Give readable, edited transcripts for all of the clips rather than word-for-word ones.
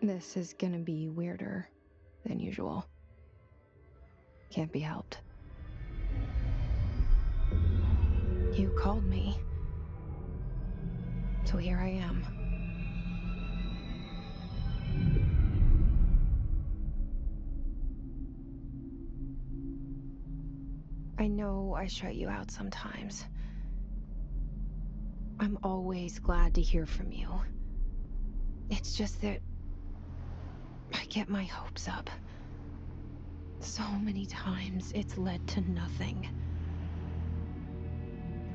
This is gonna be weirder than usual. Can't be helped. You called me. So here I am. I know I shut you out sometimes. I'm always glad to hear from you. It's just that I get my hopes up. So many times it's led to nothing.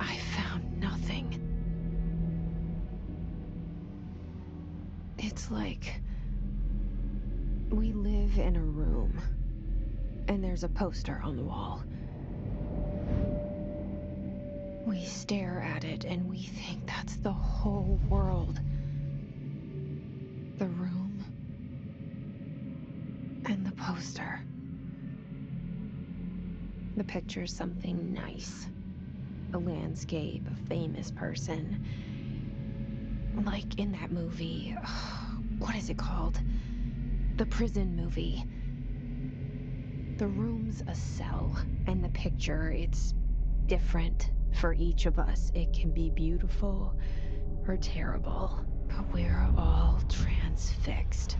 I found nothing. It's like we live in a room, and there's a poster on the wall. We stare at it and we think that's the whole world. The room and the poster. The picture's something nice. A landscape, a famous person. Like in that movie, what is it called? The prison movie. The room's a cell, and the picture, it's different for each of us. It can be beautiful or terrible, but we're all transfixed.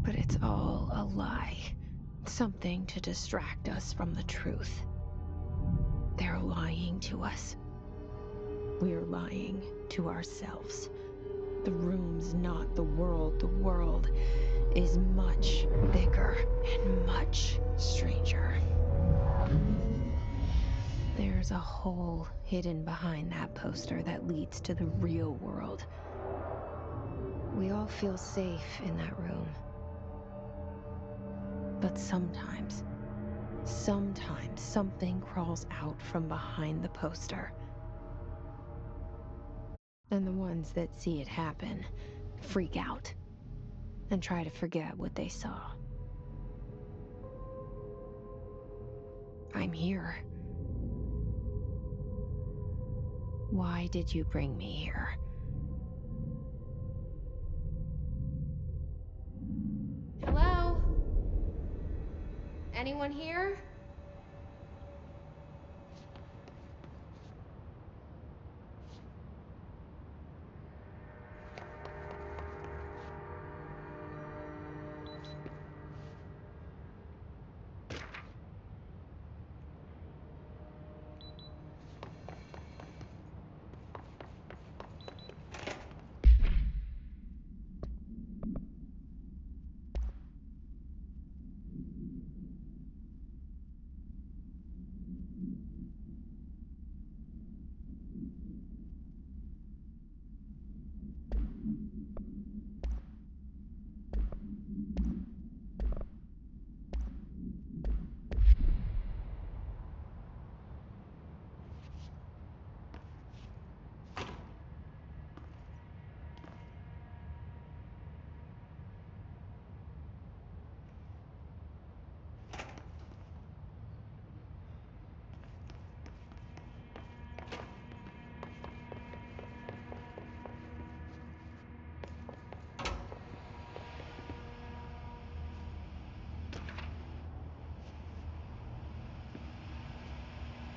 But it's all a lie. Something to distract us from the truth. They're lying to us. We're lying to ourselves. The room's not the world. The world is much bigger and much stranger. There's a hole hidden behind that poster that leads to the real world. We all feel safe in that room. But sometimes something crawls out from behind the poster. And the ones that see it happen freak out and try to forget what they saw. I'm here. Why did you bring me here? Hello? Anyone here?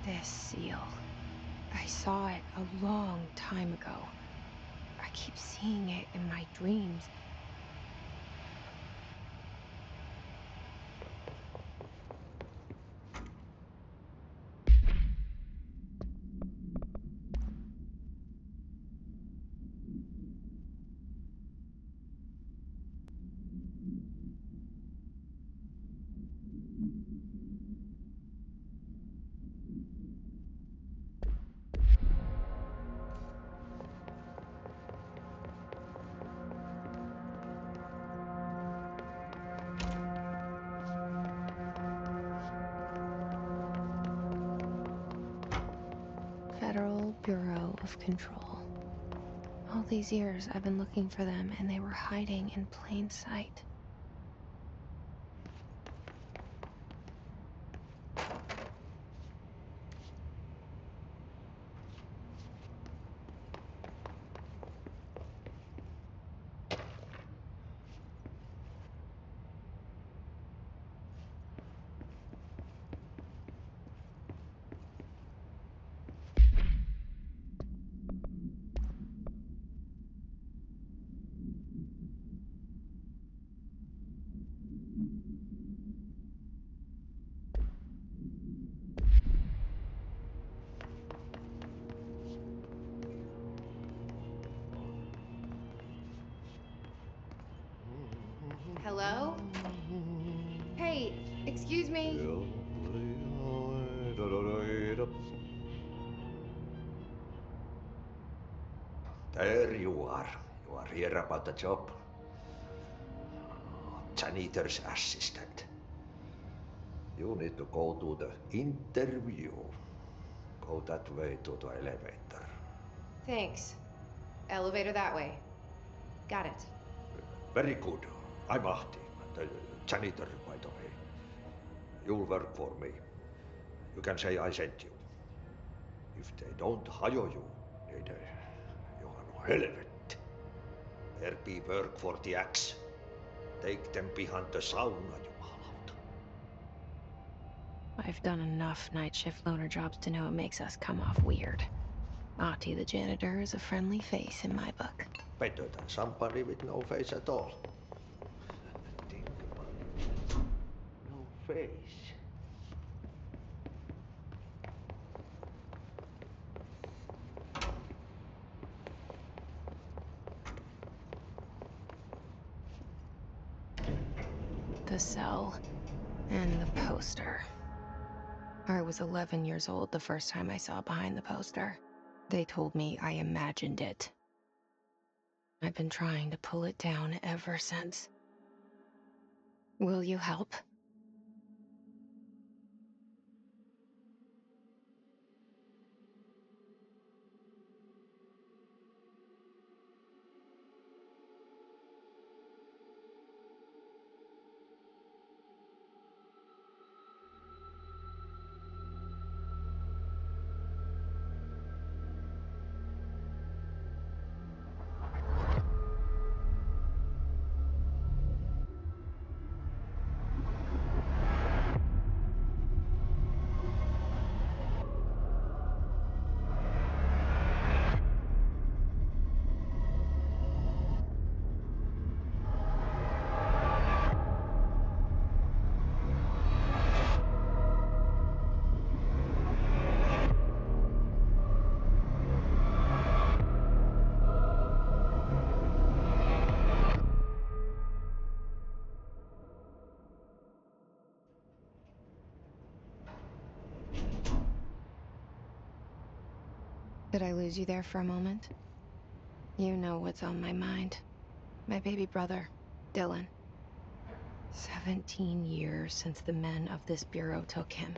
This seal. I saw it a long time ago. I keep seeing it in my dreams. Federal Bureau of Control. All these years I've been looking for them, and they were hiding in plain sight. Excuse me. There you are. You are here about the job. Janitor's assistant. You need to go to the interview. Go that way to the elevator. Thanks. Elevator that way. Got it. Very good. I'm Ahti, the janitor, by the way. You'll work for me. You can say I sent you. If they don't hire you, niin Johan on helvet. There be work for the axe. Take them behind the sauna, jumalauta. I've done enough night shift loner jobs to know it makes us come off weird. Ahti the janitor is a friendly face in my book. Better than somebody with no face at all. Think about it. No face. The cell and the poster. I was 11 years old the first time I saw behind the poster. They told me I imagined it. I've been trying to pull it down ever since. Will you help? Did I lose you there for a moment? You know what's on my mind. My baby brother, Dylan. 17 years since the men of this bureau took him.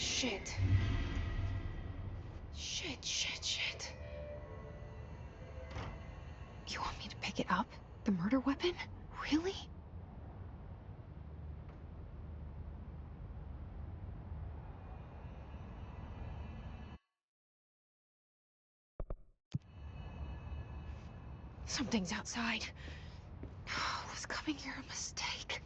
Shit. Shit. You want me to pick it up? The murder weapon? Really? Something's outside. Was coming here a mistake?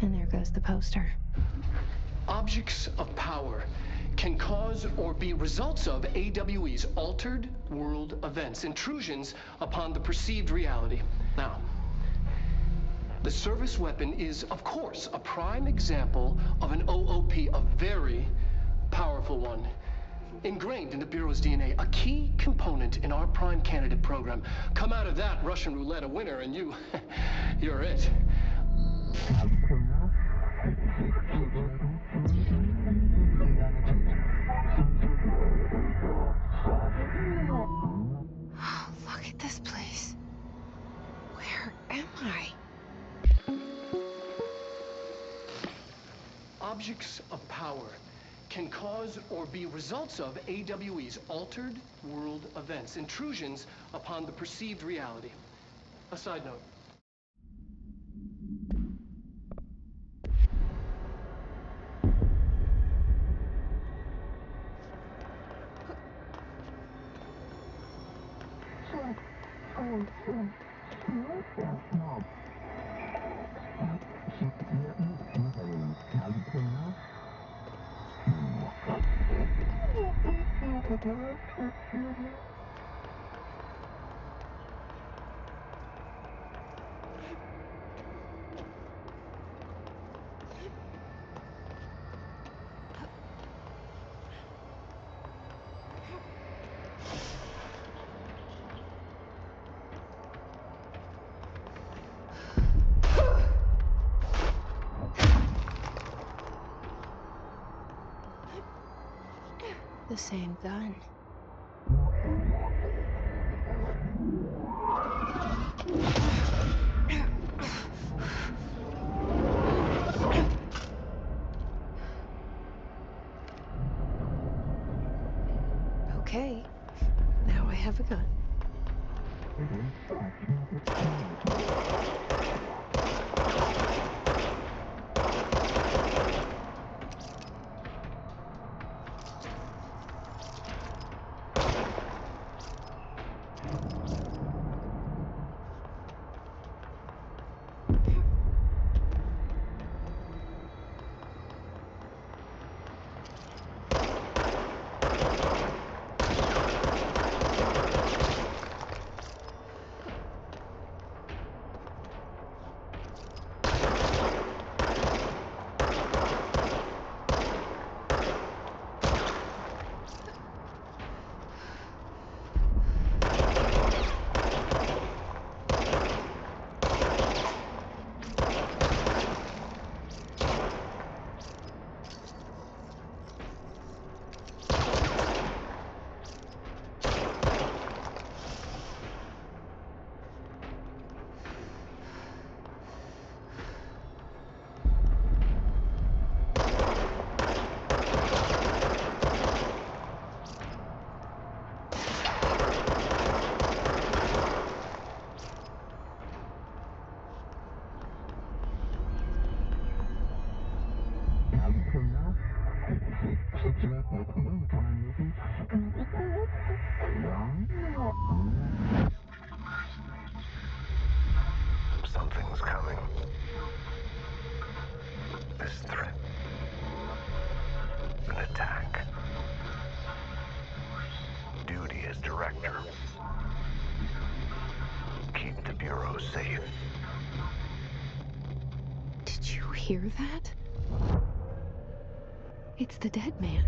And there goes the poster. Objects of power can cause or be results of AWE's altered world events, intrusions upon the perceived reality. Now, the service weapon is, of course, a prime example of an OOP, a very powerful one. Ingrained in the Bureau's DNA, a key component in our prime candidate program. Come out of that Russian roulette a winner, and you're it. Look at this place. Where am I? Objects of power can cause or be results of AWE's altered world events, intrusions upon the perceived reality. A side note. The same gun. Okay, now I have a gun. Something's coming. This threat. An attack. Duty as director. Keep the Bureau safe. Did you hear that? It's the dead man.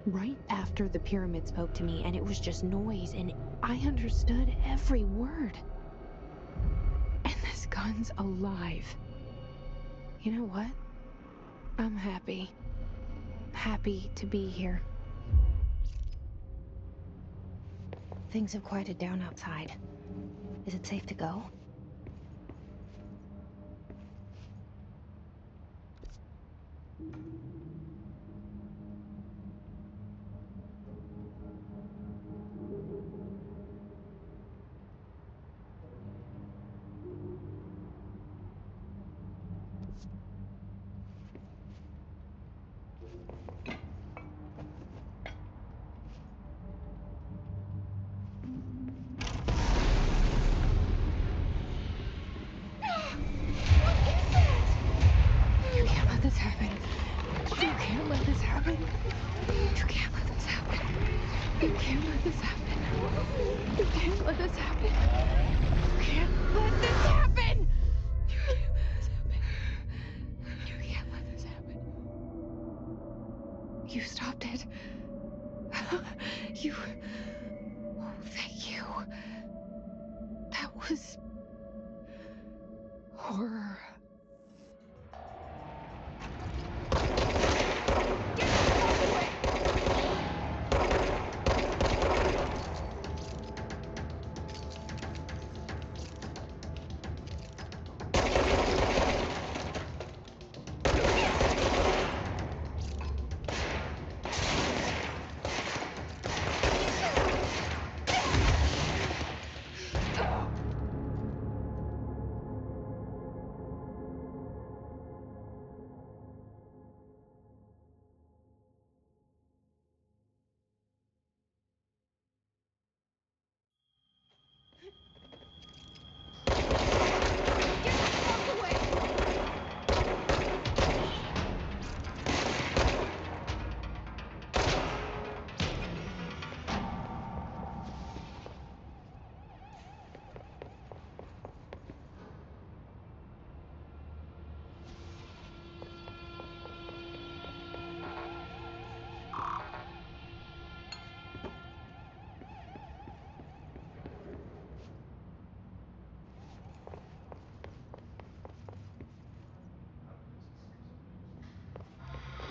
Right after the pyramid spoke to me, and it was just noise, and I understood every word. And this gun's alive. You know what? I'm happy. Happy to be here. Things have quieted down outside. Is it safe to go? You can't let this happen. You can't let this happen. You can't let this happen. You can't let this happen. You can't let this happen. You can't let this happen. You can't let this happen. You can't let this happen. You stopped it. You. Oh, thank you. That was horror.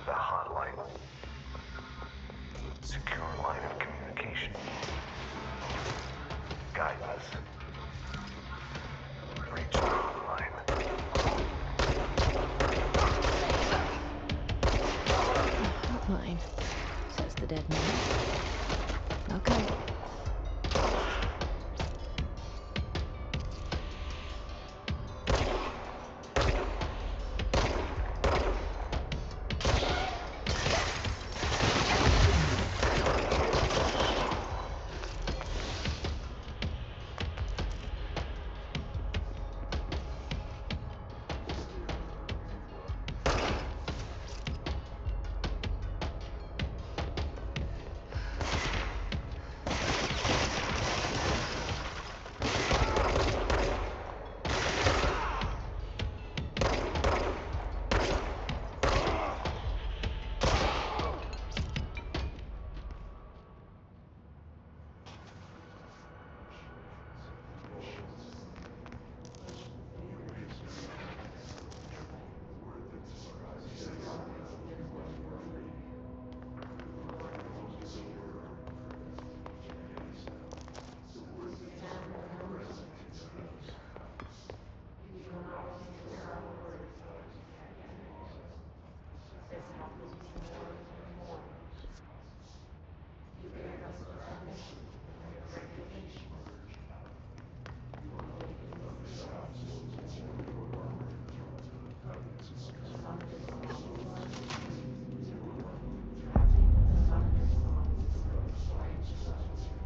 The hotline. Secure line of communication. Guide us. Reach the hotline. Hotline, says the dead man. Okay.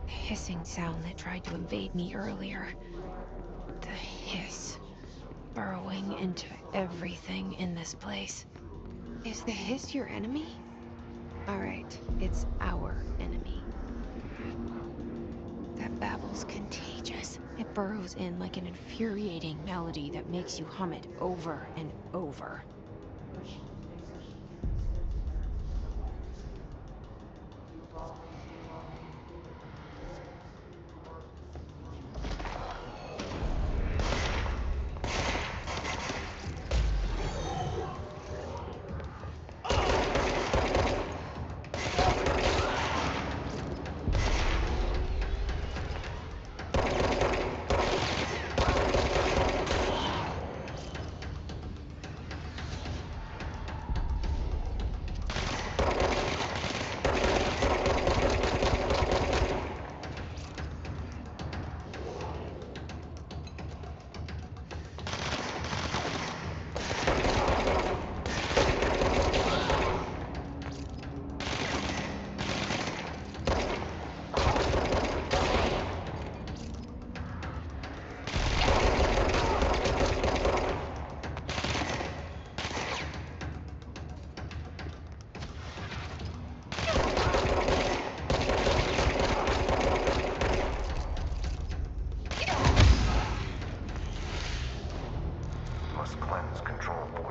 Hissing sound that tried to invade me earlier. The hiss, burrowing into everything in this place. Is the hiss your enemy? Alright, it's our enemy. That babble's contagious. It burrows in like an infuriating melody that makes you hum it over and over.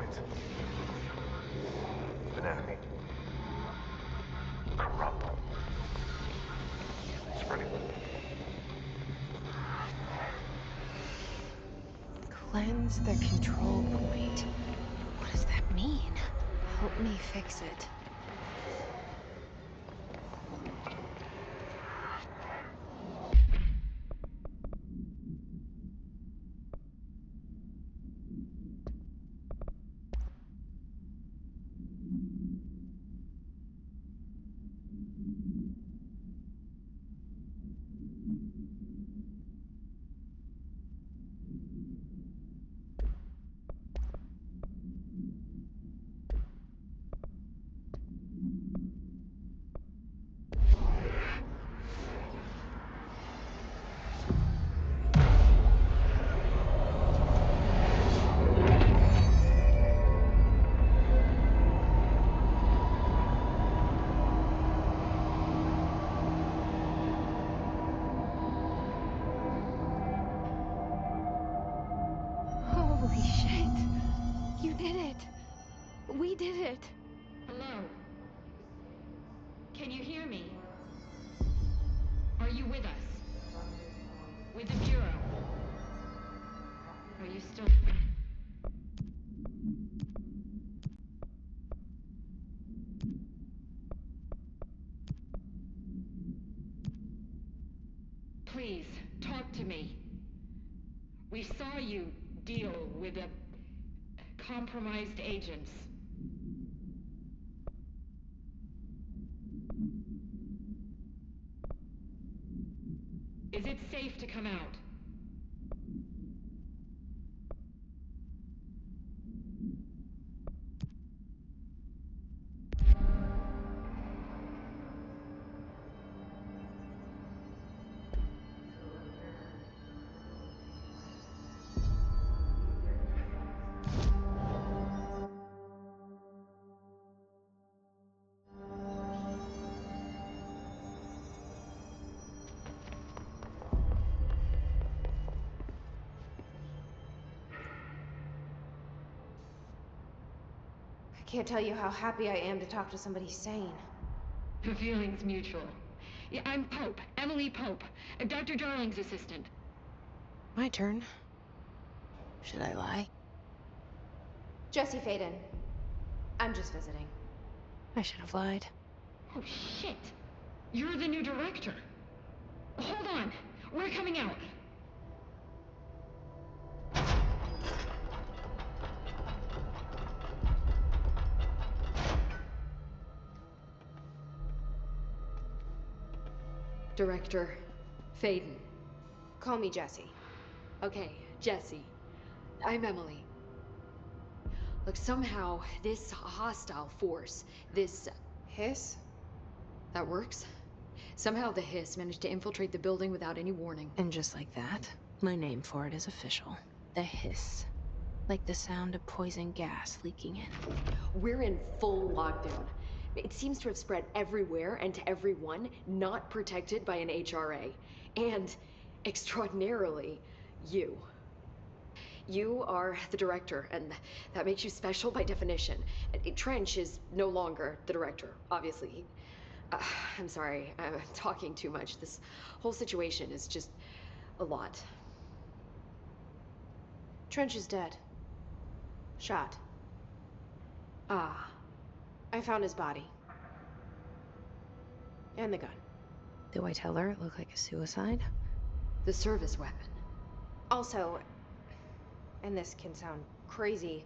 Hotlines. Annihilate. Corrupt. Spreading. Cleanse the control point. What does that mean? Help me fix it. Holy shit! You did it! We did it! Hello? Can you hear me? Are you with us? With the Bureau? Are you still... Please, talk to me. We saw you deal with compromised agents. Is it safe to come out? I can't tell you how happy I am to talk to somebody sane. The feeling's mutual. Yeah, I'm Pope, Emily Pope, Dr. Darling's assistant. My turn. Should I lie? Jesse Faden. I'm just visiting. I should have lied. Oh, shit. You're the new director. Hold on. We're coming out. Director Faden. Call me Jesse. Okay, Jesse. I'm Emily. Look, somehow this hostile force, this... Hiss? that works? Somehow the hiss managed to infiltrate the building without any warning. And just like that, my name for it is official. The hiss. Like the sound of poison gas leaking in. We're in full lockdown. It seems to have spread everywhere and to everyone not protected by an HRA. And, extraordinarily, you. You are the director, and that makes you special by definition. Trench is no longer the director, obviously. I'm sorry, I'm talking too much. This whole situation is just a lot. Trench is dead. Shot. Ah, I found his body. And the gun. Do I tell her it looked like a suicide? the service weapon. Also, and this can sound crazy,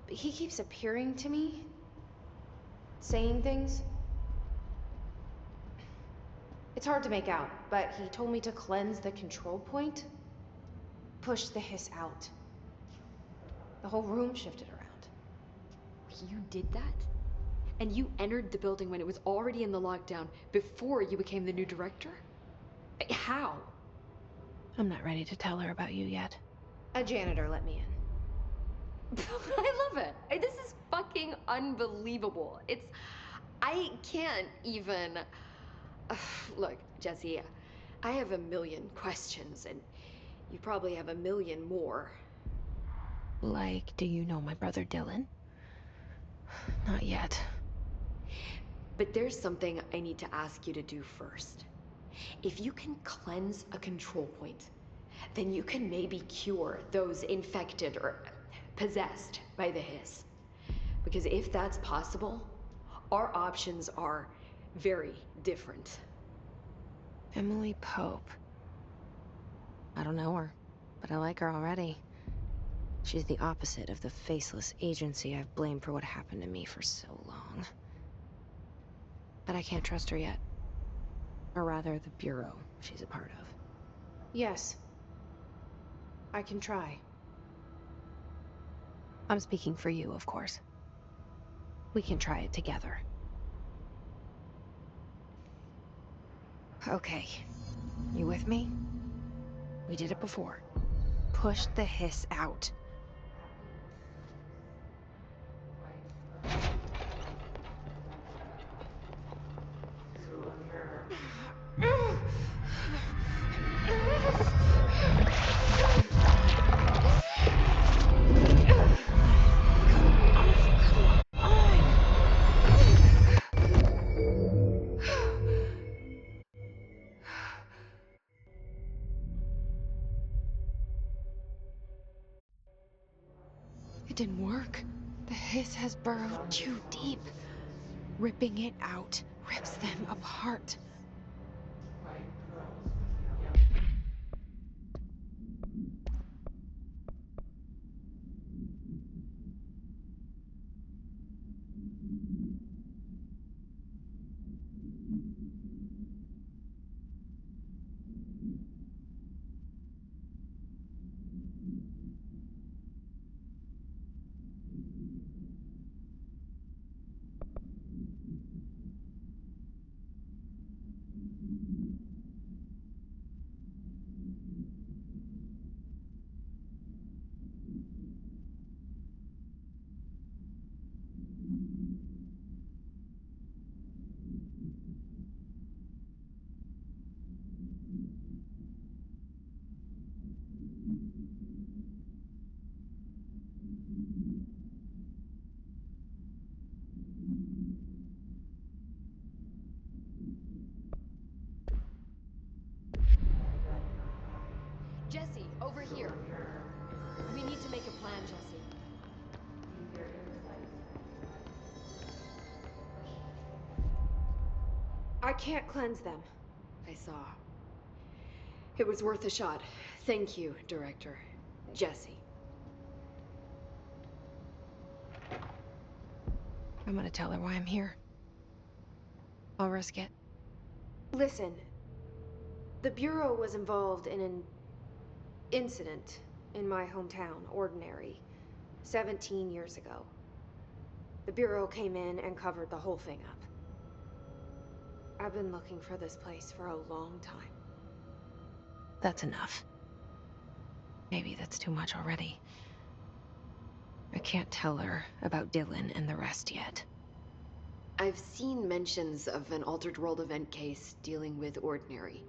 but he keeps appearing to me, saying things. It's hard to make out, but he told me to cleanse the control point, push the hiss out. The whole room shifted around. You did that? And you entered the building when it was already in the lockdown before you became the new director? How? I'm not ready to tell her about you yet. A janitor let me in. I love it. This is fucking unbelievable. I can't even... Look, Jesse, I have a million questions, and you probably have a million more. Like, do you know my brother Dylan? Not yet. But there's something I need to ask you to do first. If you can cleanse a control point, then you can maybe cure those infected or possessed by the hiss. Because if that's possible, our options are very different. Emily Pope. I don't know her, but I like her already. She's the opposite of the faceless agency I've blamed for what happened to me for so long. But I can't trust her yet. Or rather, the Bureau she's a part of. Yes. I can try. I'm speaking for you, of course. We can try it together. Okay. You with me? We did it before. Push the hiss out. It didn't work. The hiss has burrowed too deep. Ripping it out rips them apart. Jesse, over here. We need to make a plan, Jesse. I can't cleanse them. I saw. It was worth a shot. Thank you, Director. Jesse. I'm gonna tell her why I'm here. I'll risk it. Listen, the Bureau was involved in an incident in my hometown, Ordinary, 17 years ago. The Bureau came in and covered the whole thing up. I've been looking for this place for a long time. That's enough. Maybe that's too much already. I can't tell her about Dylan and the rest yet. I've seen mentions of an Altered World event case dealing with Ordinary.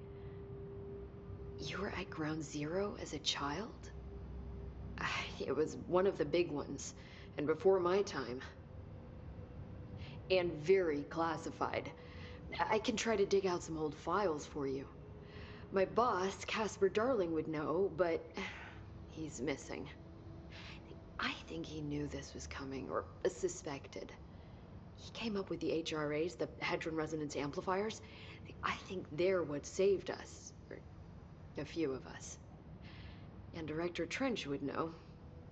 You were at Ground Zero as a child? It was one of the big ones, and before my time. And very classified. I can try to dig out some old files for you. My boss, Casper Darling, would know, but he's missing. I think he knew this was coming, or suspected. He came up with the HRAs, the Hadron Resonance Amplifiers. I think they're what saved us. Or a few of us. And Director Trench would know.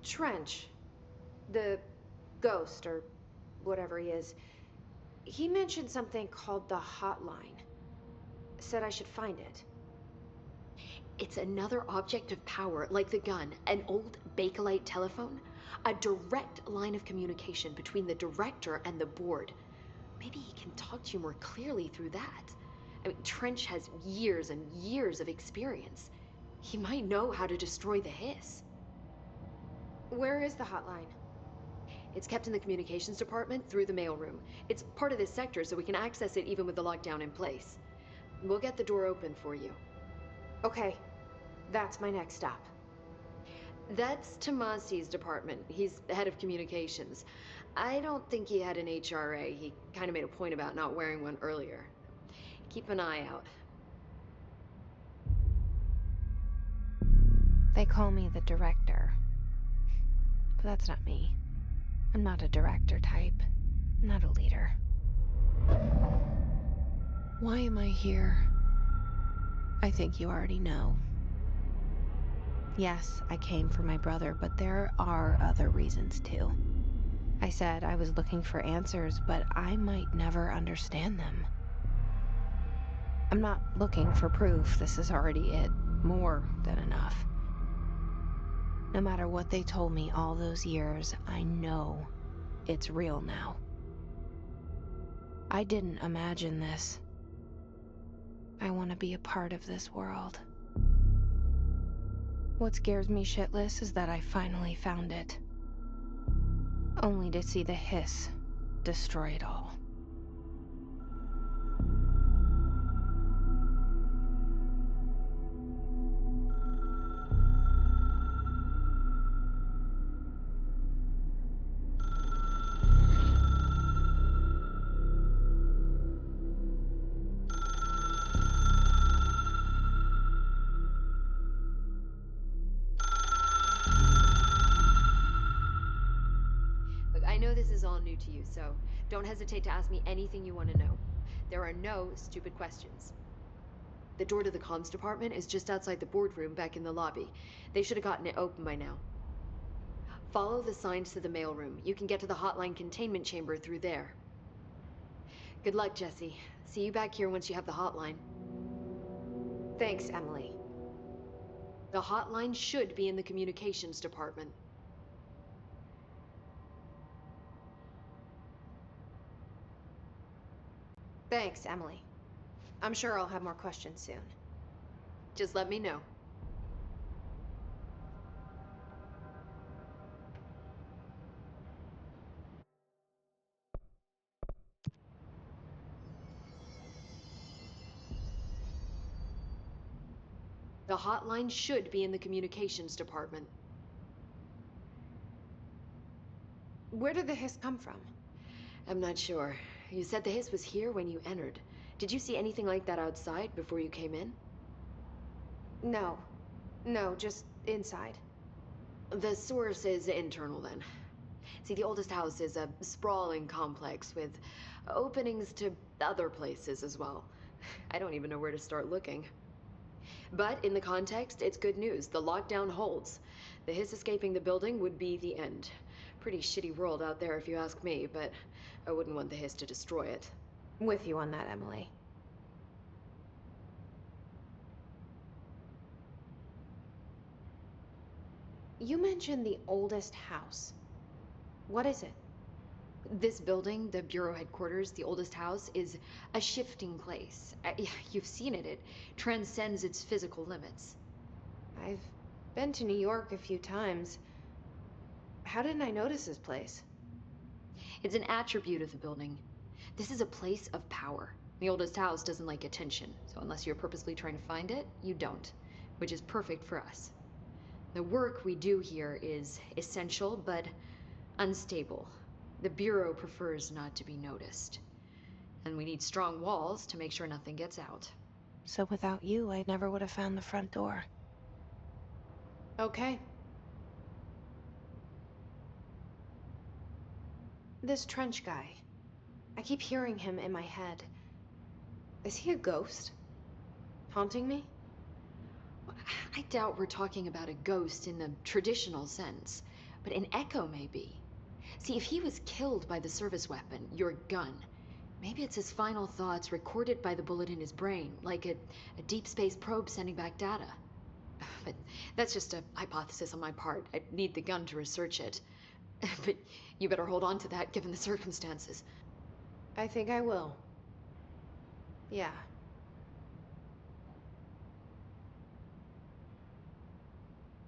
Trench, the ghost, or whatever he is, he mentioned something called the hotline. Said I should find it. It's another object of power, like the gun, an old Bakelite telephone, a direct line of communication between the director and the board. Maybe he can talk to you more clearly through that. I mean, Trench has years and years of experience. He might know how to destroy the hiss. Where is the hotline? It's kept in the communications department through the mailroom. It's part of this sector, so we can access it even with the lockdown in place. We'll get the door open for you. Okay, that's my next stop. That's Tomasi's department. He's head of communications. I don't think he had an HRA. He kind of made a point about not wearing one earlier. Keep an eye out. They call me the director. But that's not me. I'm not a director type. I'm not a leader. Why am I here? I think you already know. Yes, I came for my brother, but there are other reasons too. I said I was looking for answers, but I might never understand them. I'm not looking for proof. This is already it. More than enough. No matter what they told me all those years, I know it's real now. I didn't imagine this. I want to be a part of this world. What scares me shitless is that I finally found it. Only to see the hiss destroy it all. Look, I know this is all new to you, so don't hesitate to ask me anything you want to know. There are no stupid questions. The door to the comms department is just outside the boardroom back in the lobby. They should have gotten it open by now. Follow the signs to the mailroom. You can get to the hotline containment chamber through there. Good luck, Jesse. See you back here once you have the hotline. Thanks, Emily. The hotline should be in the communications department. Thanks, Emily. I'm sure I'll have more questions soon. Just let me know. The hotline should be in the communications department. Where did the hiss come from? I'm not sure. You said the hiss was here when you entered. Did you see anything like that outside before you came in? No. No, just inside. The source is internal then. See, the oldest house is a sprawling complex with openings to other places as well. I don't even know where to start looking. But in the context, it's good news. The lockdown holds. The hiss escaping the building would be the end. Pretty shitty world out there if you ask me, but I wouldn't want the hiss to destroy it. With you on that, Emily. You mentioned the oldest house. What is it? This building, the Bureau headquarters, the oldest house, is a shifting place. You've seen it. It transcends its physical limits. I've been to New York a few times. How didn't I notice this place? It's an attribute of the building. This is a place of power. The oldest house doesn't like attention, so unless you're purposely trying to find it, you don't, which is perfect for us. The work we do here is essential, but unstable. The Bureau prefers not to be noticed. And we need strong walls to make sure nothing gets out. So without you, I never would have found the front door. Okay. This Trench guy. I keep hearing him in my head. Is he a ghost? Haunting me? I doubt we're talking about a ghost in the traditional sense, but an echo maybe. See, if he was killed by the service weapon, your gun, maybe it's his final thoughts recorded by the bullet in his brain, like a deep space probe sending back data. But that's just a hypothesis on my part. I'd need the gun to research it. But you better hold on to that given the circumstances. I think I will. Yeah.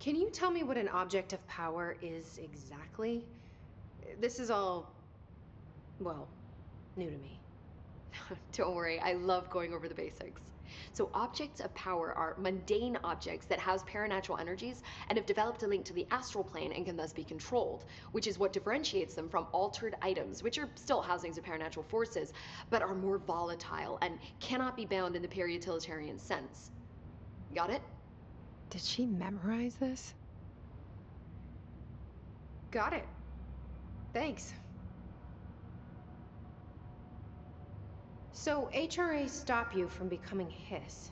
Can you tell me what an object of power is exactly? This is all, well, new to me. Don't worry, I love going over the basics. So objects of power are mundane objects that house paranatural energies and have developed a link to the astral plane and can thus be controlled, which is what differentiates them from altered items, which are still housings of paranatural forces, but are more volatile and cannot be bound in the peri-utilitarian sense. Got it? Did she memorize this? Got it. Thanks. So HRAs stop you from becoming Hiss.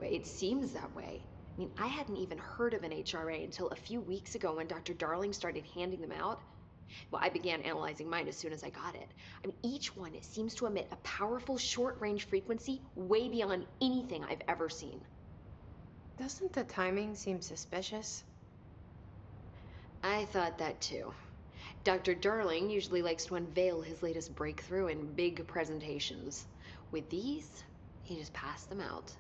Well, it seems that way. I mean, I hadn't even heard of an HRA until a few weeks ago when Dr. Darling started handing them out. Well, I began analyzing mine as soon as I got it. I mean, each one seems to emit a powerful short-range frequency way beyond anything I've ever seen. Doesn't the timing seem suspicious? I thought that too. Dr. Darling usually likes to unveil his latest breakthrough in big presentations. With these, he just passed them out.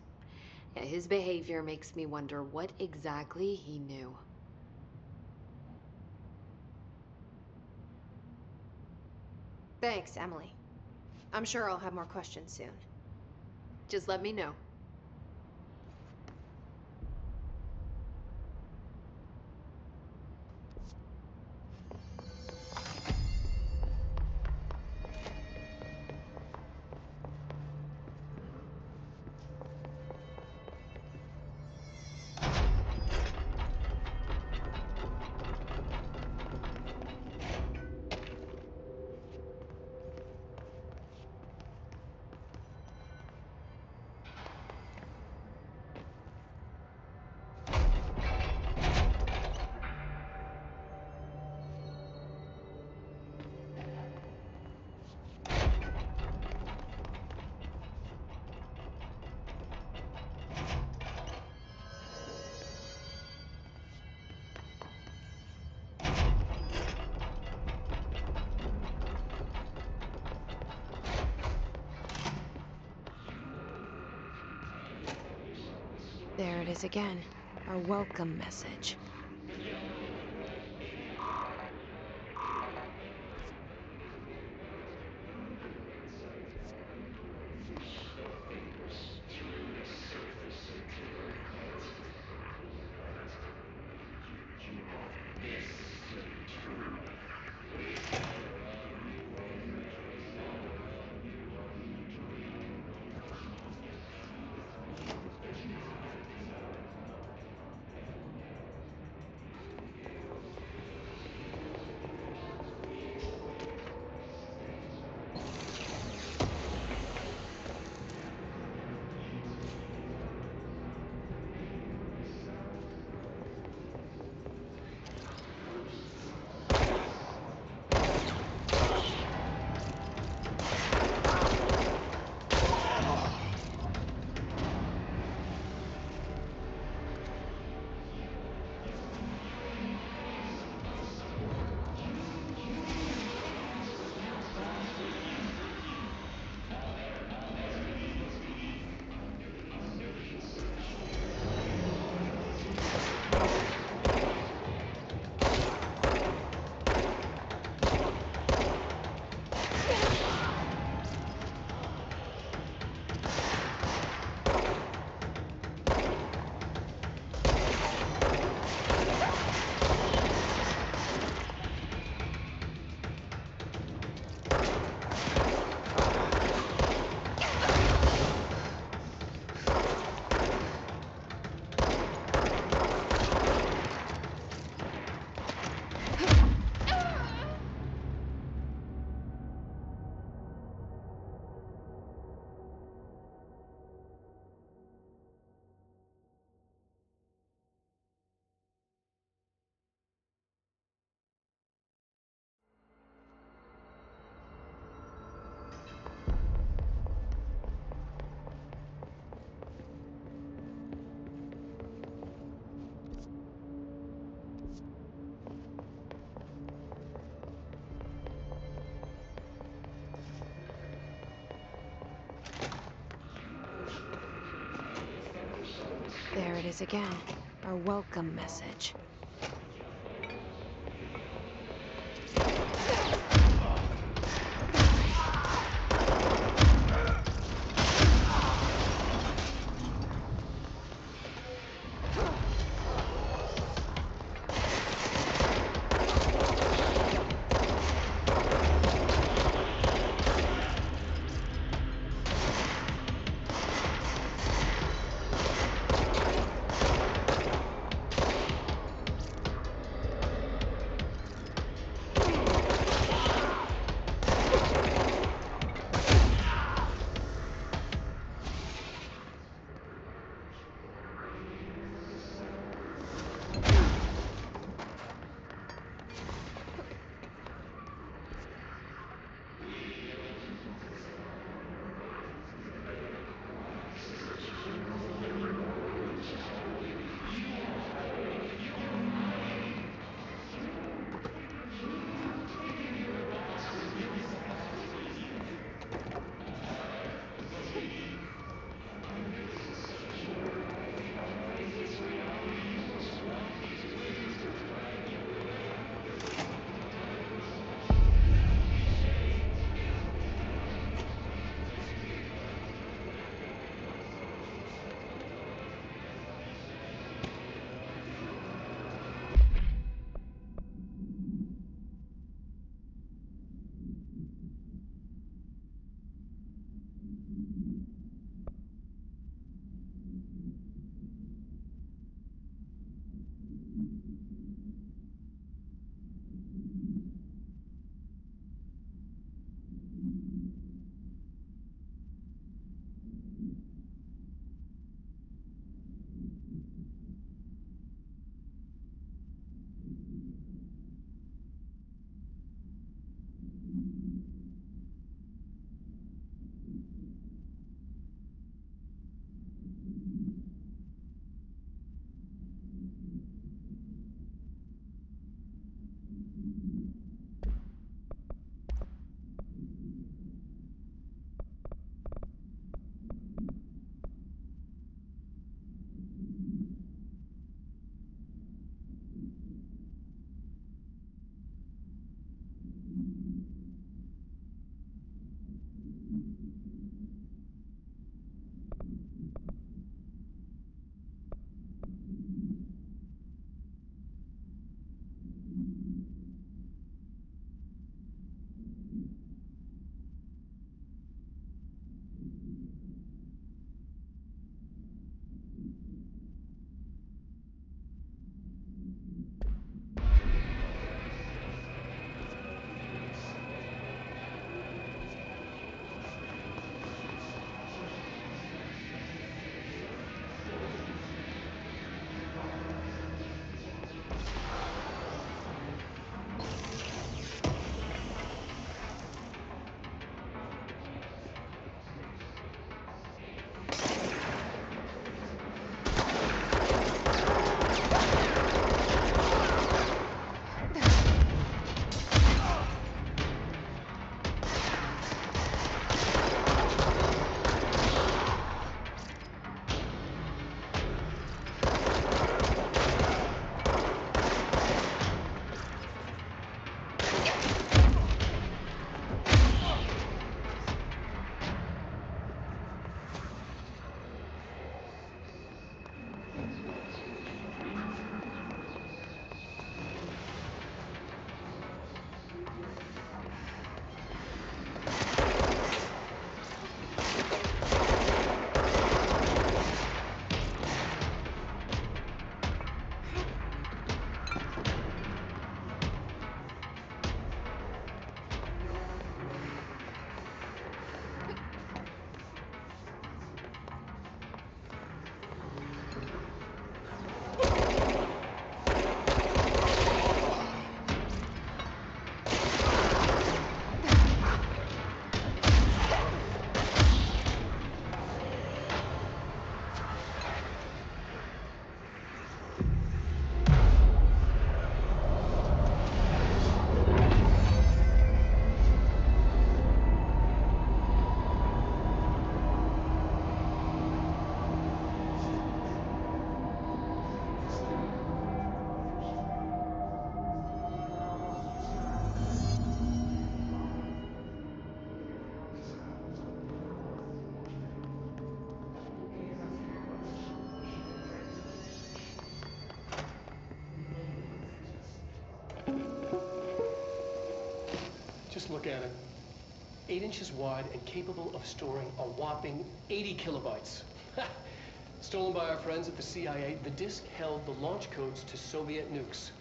Yeah, his behavior makes me wonder what exactly he knew. Thanks, Emily. I'm sure I'll have more questions soon. Just let me know. There it is again. Our welcome message. There it is again. Our welcome message. Just look at it. 8 inches wide and capable of storing a whopping 80 kilobytes. Stolen by our friends at the CIA, the disk held the launch codes to Soviet nukes.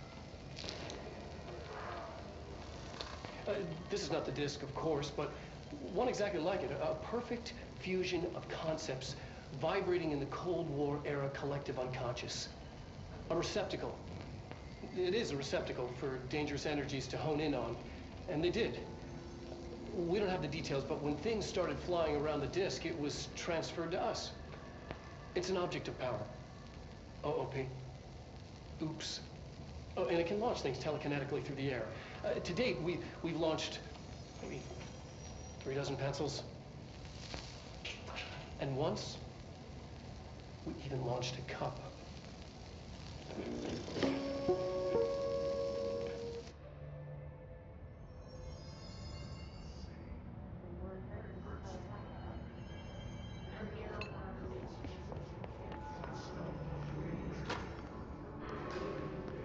This is not the disk, of course, but one exactly like it. A perfect fusion of concepts vibrating in the Cold War era collective unconscious. A receptacle. It is a receptacle for dangerous energies to hone in on, and they did. We don't have the details, but when things started flying around the disk, it was transferred to us. It's an object of power. OOP. Oops. Oh, and it can launch things telekinetically through the air. To date, we've launched maybe 3 dozen pencils. And once, we even launched a cup.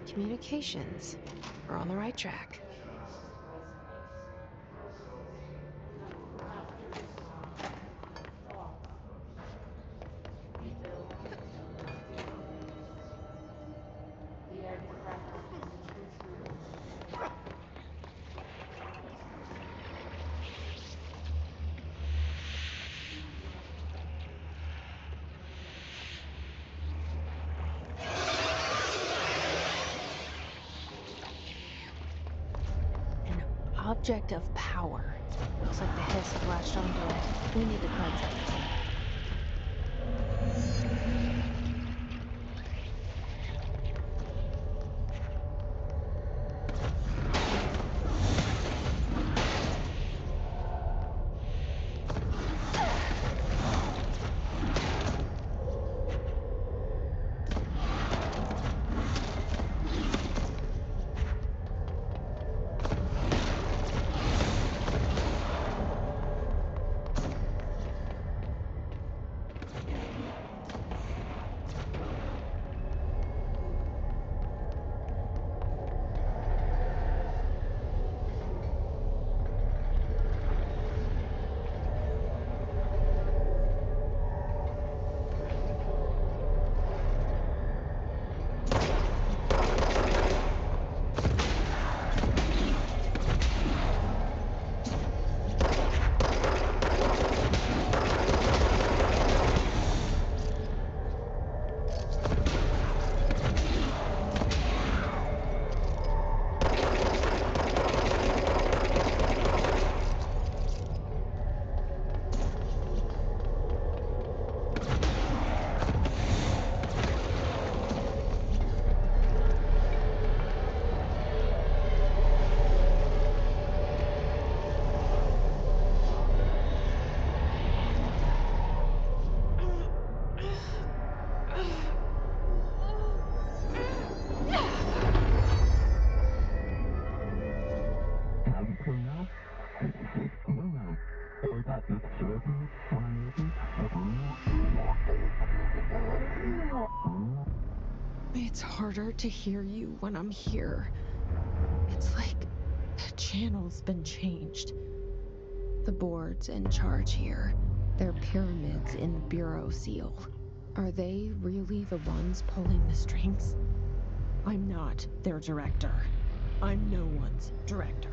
Communications. We're on the right track. Object of power. Looks like the hiss have latched onto it. We need to cleanse it. It's harder to hear you when I'm here. It's like the channel's been changed. The board's in charge here. They're pyramids in the Bureau seal. Are they really the ones pulling the strings? I'm not their director. I'm no one's director.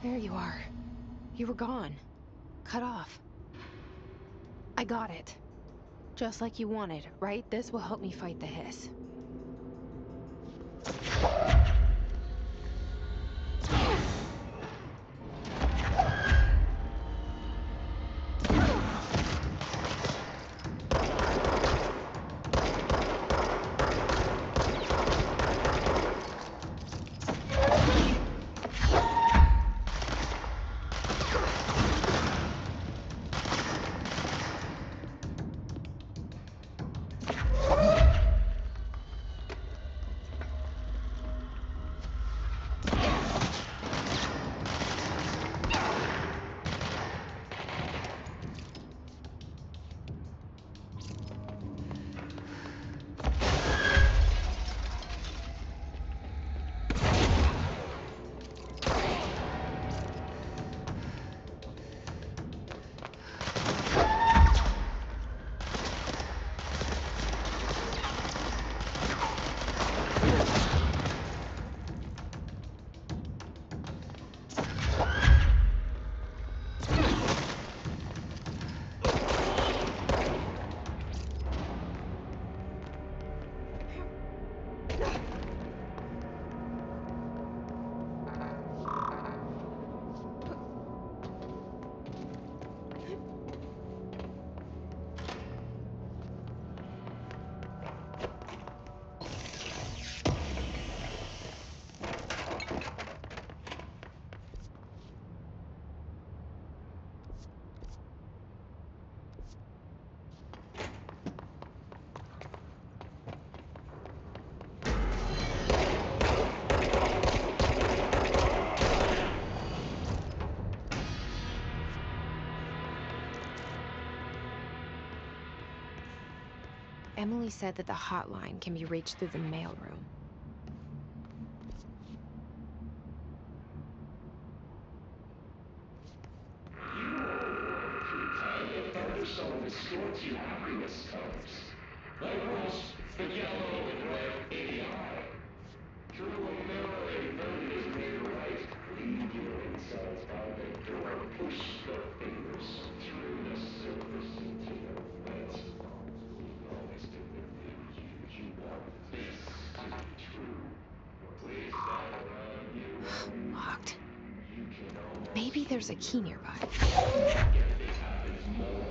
There you are. You were gone. Cut off. I got it. Just like you wanted, right? This will help me fight the hiss. Emily said that the hotline can be reached through the mailroom. Some of the sorts you happiness comes. Across the yellow and red AI. Through a mirror inverted is made right. Leave your insides by the door. Push your fingers through the surface into the wet. We've always been within you. You want this to be true. Please stand around you. Locked. You can almost Maybe there's a key nearby. anything happens more.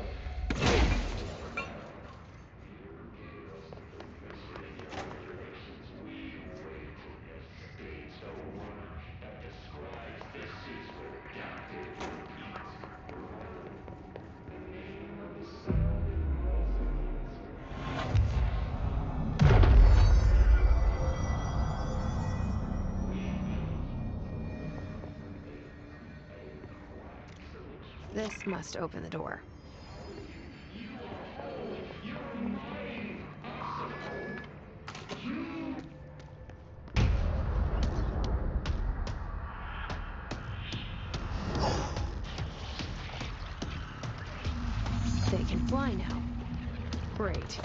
This must open the door. They can fly now. Great.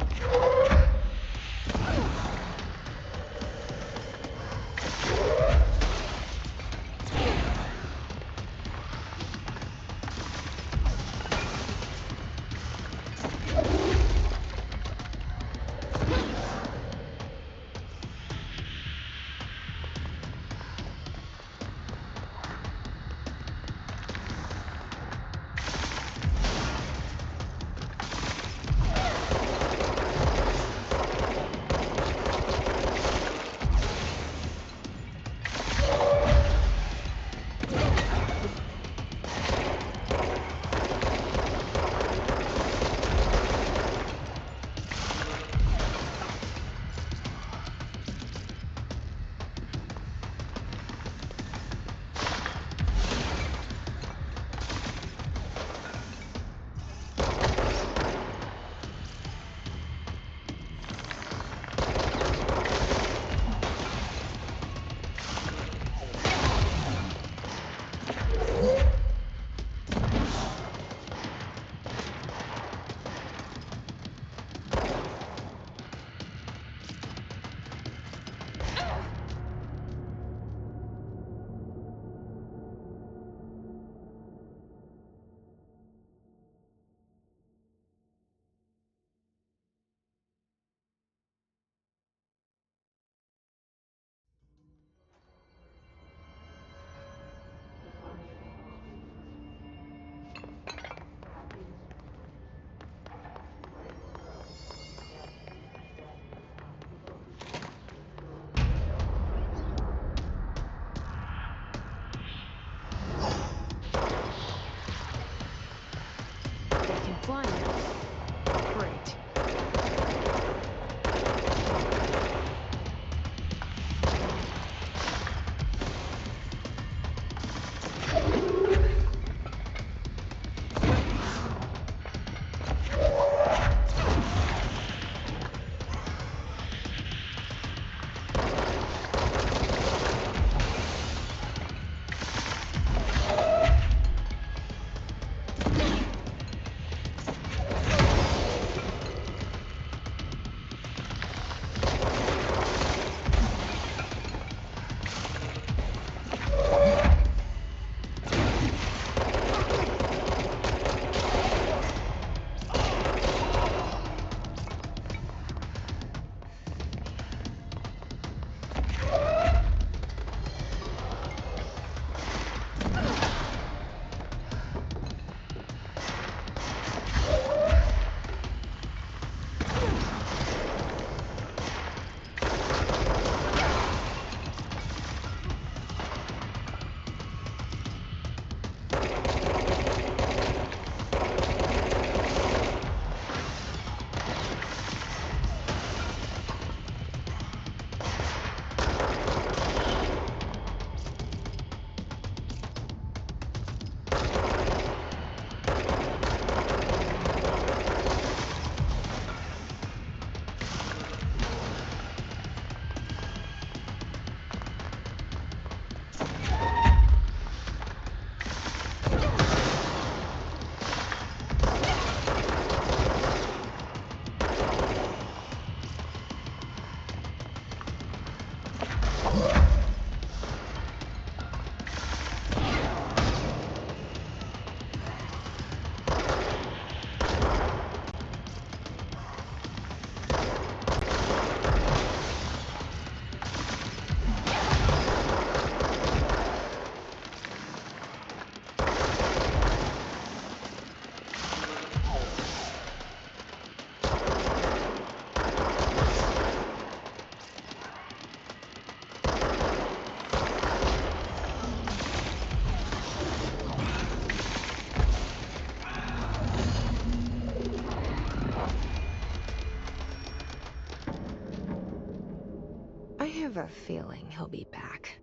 I have a feeling he'll be back.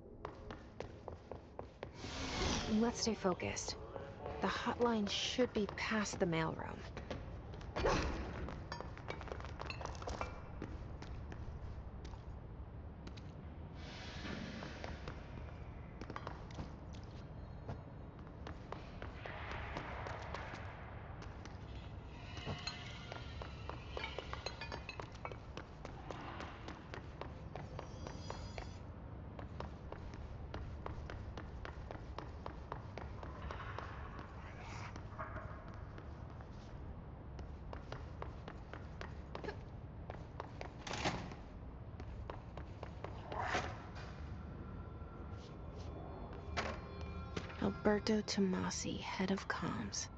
Let's stay focused. The hotline should be past the mailroom. Alberto Tomasi, head of comms.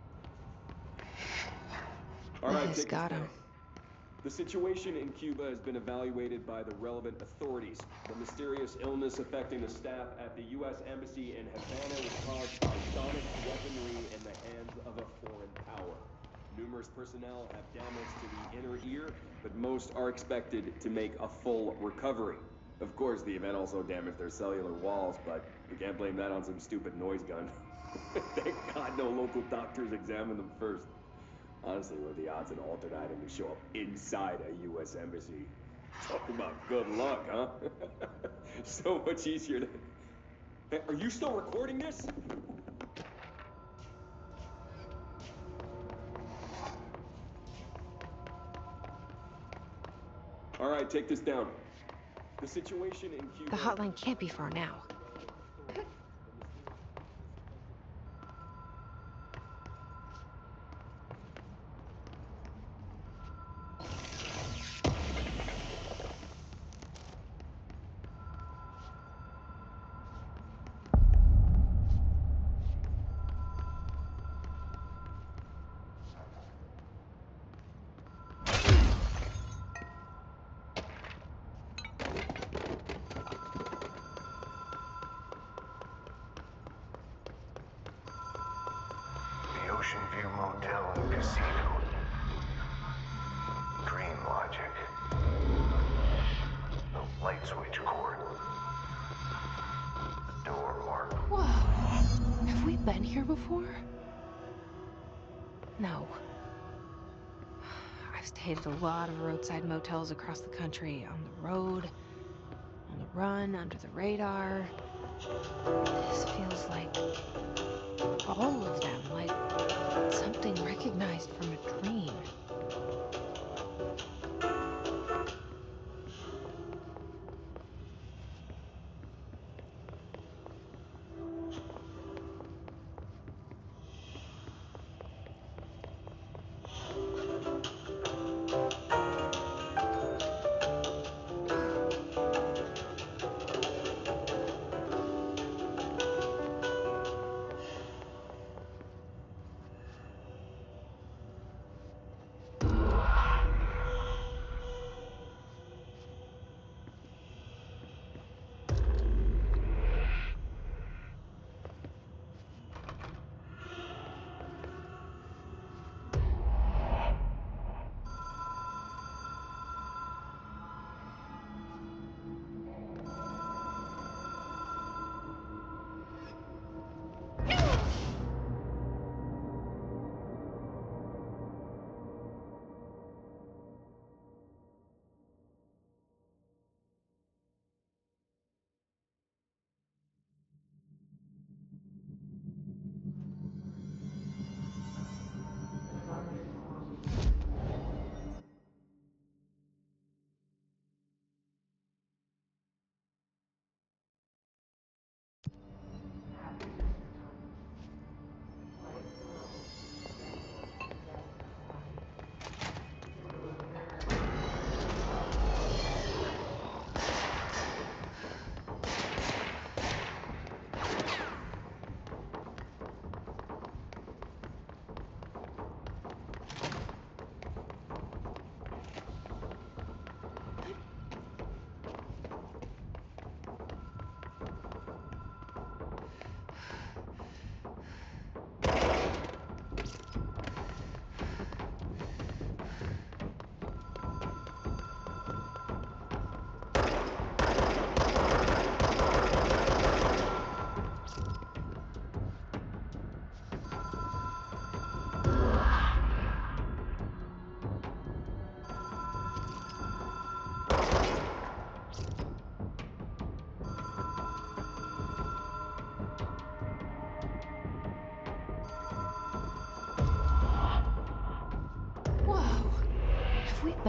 All right, This take got this him. down. The situation in Cuba has been evaluated by the relevant authorities. The mysterious illness affecting the staff at the U.S. Embassy in Havana was caused by sonic weaponry in the hands of a foreign power. Numerous personnel have damage to the inner ear, but most are expected to make a full recovery. Of course, the event also damaged their cellular walls, but we can't blame that on some stupid noise gun. Thank God no local doctors examined them first. Honestly, what are the odds an altered item would show up inside a U.S. embassy? Talk about good luck, huh? So much easier to... Hey, are you still recording this? All right, take this down. The situation in Cuba... The hotline can't be far now. The Ocean View Motel and Casino. Dream logic. The light switch cord. The door marked. Whoa! Have we been here before? No. I've stayed at a lot of roadside motels across the country, on the road, on the run, under the radar. This feels like all of them, like something recognized from a dream.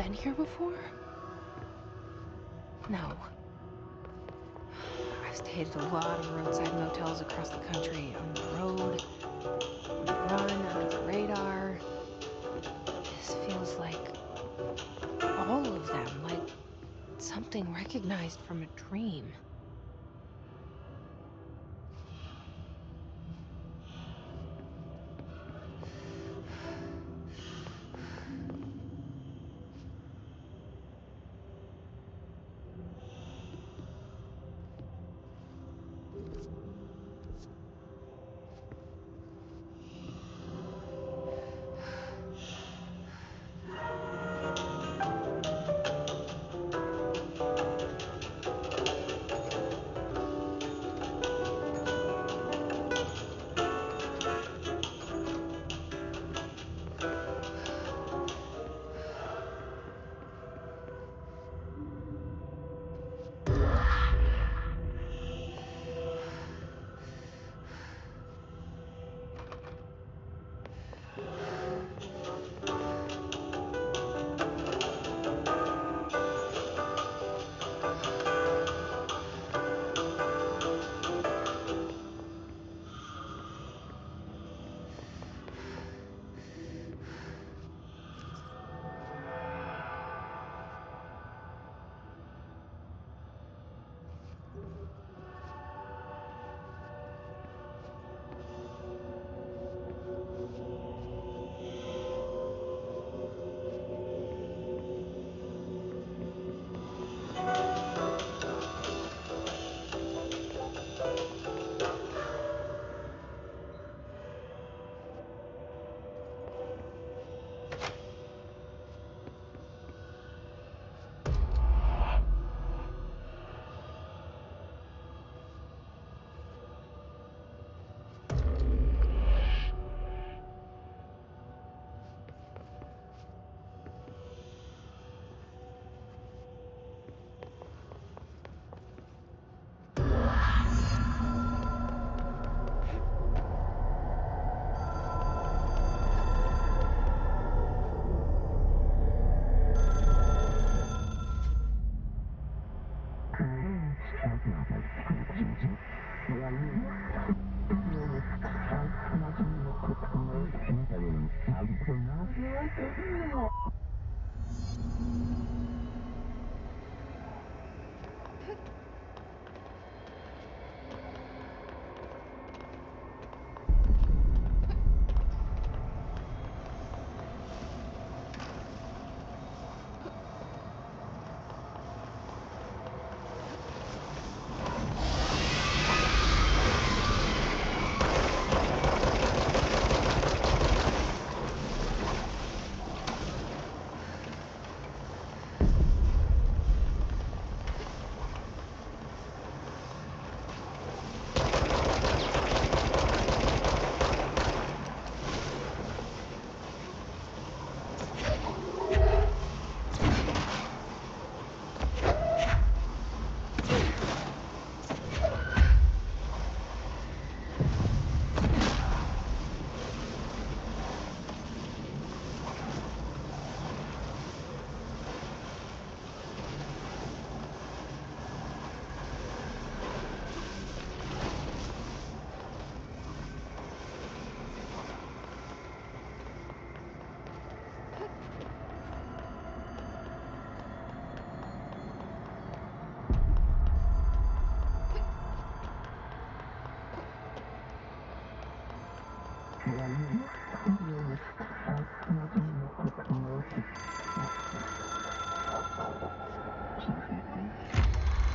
been here before? No. I've stayed at a lot of roadside motels across the country, on the road, on the run, under the radar. This feels like all of them, like something recognized from a dream.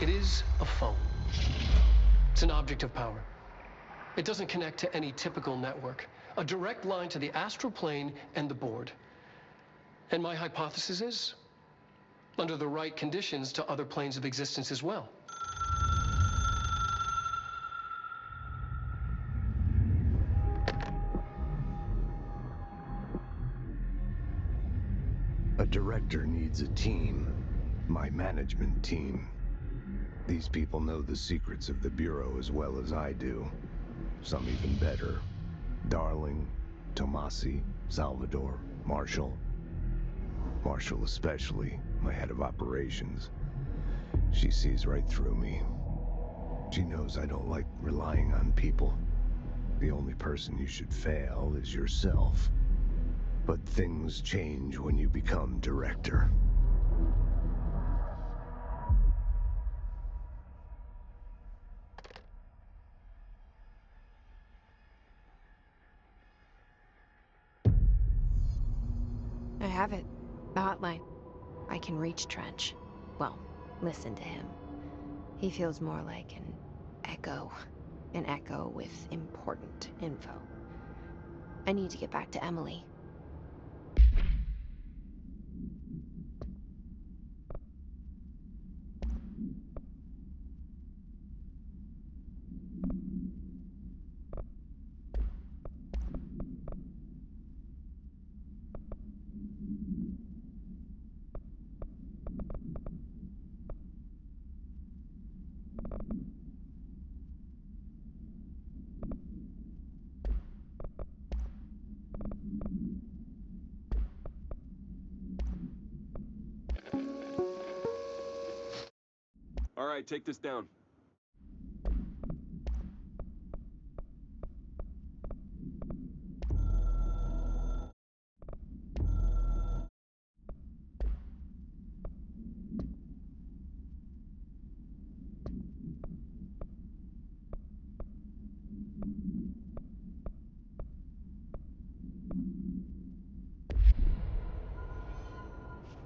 It is a phone. It's an object of power. It doesn't connect to any typical network. A direct line to the astral plane and the board. And my hypothesis is, under the right conditions, to other planes of existence as well. A director needs a team. My management team. These people know the secrets of the Bureau as well as I do. Some even better. Darling, Tomasi, Salvador, Marshall. Marshall especially, my head of operations. She sees right through me. She knows I don't like relying on people. The only person you should fail is yourself. But things change when you become director. I have it. The hotline. I can reach Trench. Well, listen to him. He feels more like an echo. An echo with important info. I need to get back to Emily. All right, take this down.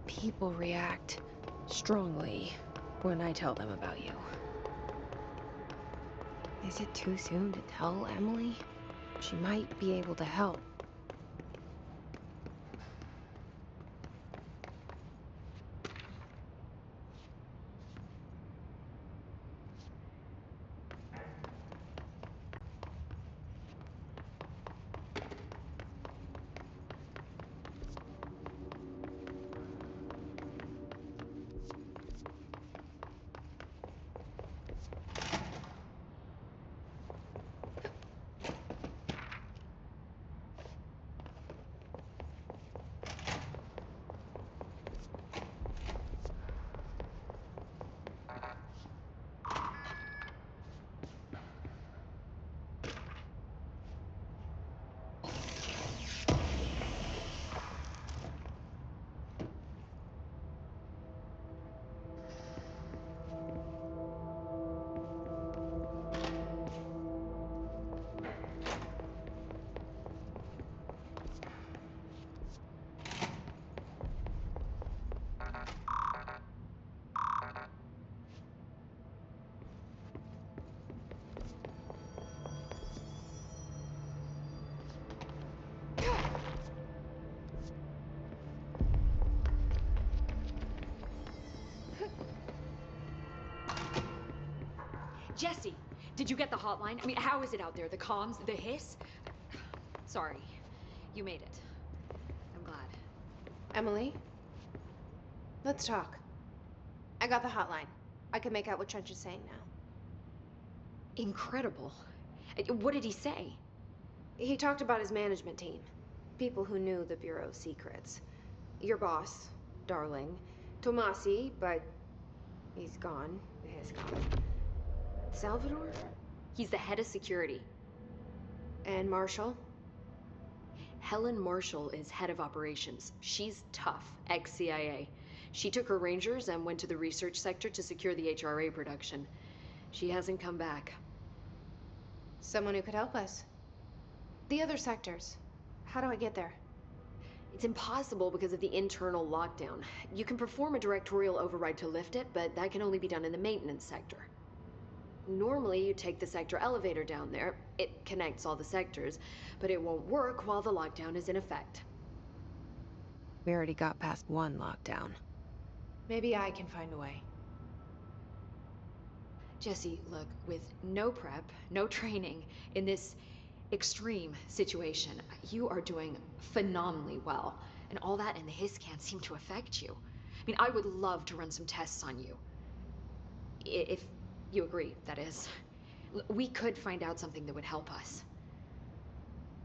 People react strongly when I tell them about you. Is it too soon to tell Emily? She might be able to help. Jesse, did you get the hotline? I mean, how is it out there? The comms, the hiss? Sorry, you made it. I'm glad. Emily? Let's talk. I got the hotline. I can make out what Trench is saying now. Incredible. What did he say? He talked about his management team. People who knew the Bureau's secrets. Your boss, Darling. Tomasi, but he's gone. He's gone. Salvador? He's the head of security. And Marshall? Helen Marshall is head of operations. She's tough, ex-CIA. She took her Rangers and went to the research sector to secure the HRA production. She hasn't come back. Someone who could help us. The other sectors. How do I get there? It's impossible because of the internal lockdown. You can perform a directorial override to lift it, but that can only be done in the maintenance sector. Normally, you take the sector elevator down there. It connects all the sectors, but it won't work while the lockdown is in effect. We already got past one lockdown. Maybe I can find a way. Jesse, look, with no prep, no training, in this extreme situation, you are doing phenomenally well. And all that and the hiss can't seem to affect you. I mean, I would love to run some tests on you. If you agree, that is. We could find out something that would help us.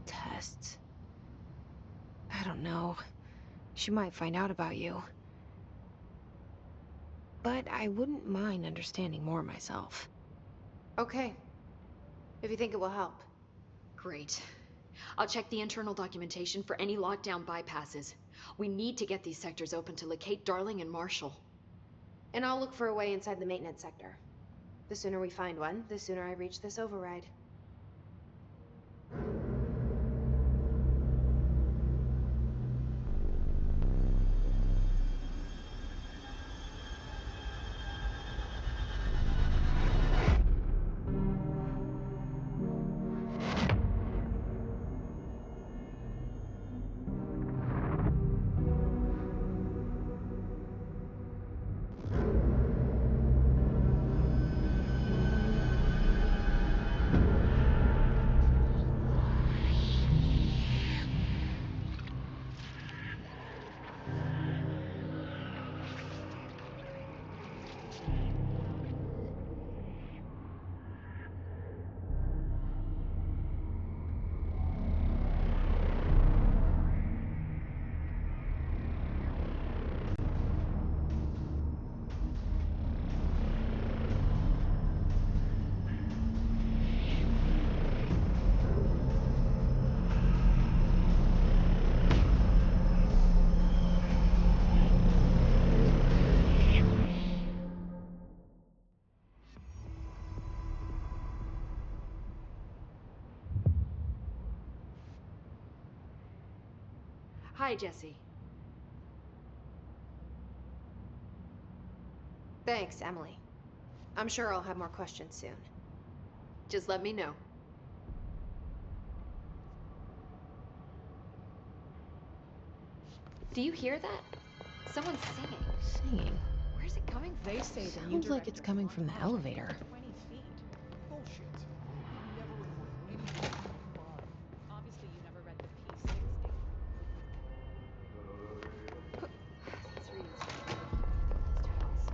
Tests? I don't know. She might find out about you. But I wouldn't mind understanding more myself. Okay. If you think it will help. Great. I'll check the internal documentation for any lockdown bypasses. We need to get these sectors open to locate Darling and Marshall. And I'll look for a way inside the maintenance sector. The sooner we find one, the sooner I reach this override. Hi, Jesse. Thanks, Emily. I'm sure I'll have more questions soon. Just let me know. Do you hear that? Someone's singing. Singing? Where's it coming from? They say the Sounds like it's coming from the elevator. 20 feet. Bullshit. You never reported anything wrong. Obviously, you never read the P6 statement. This reads Northwest House.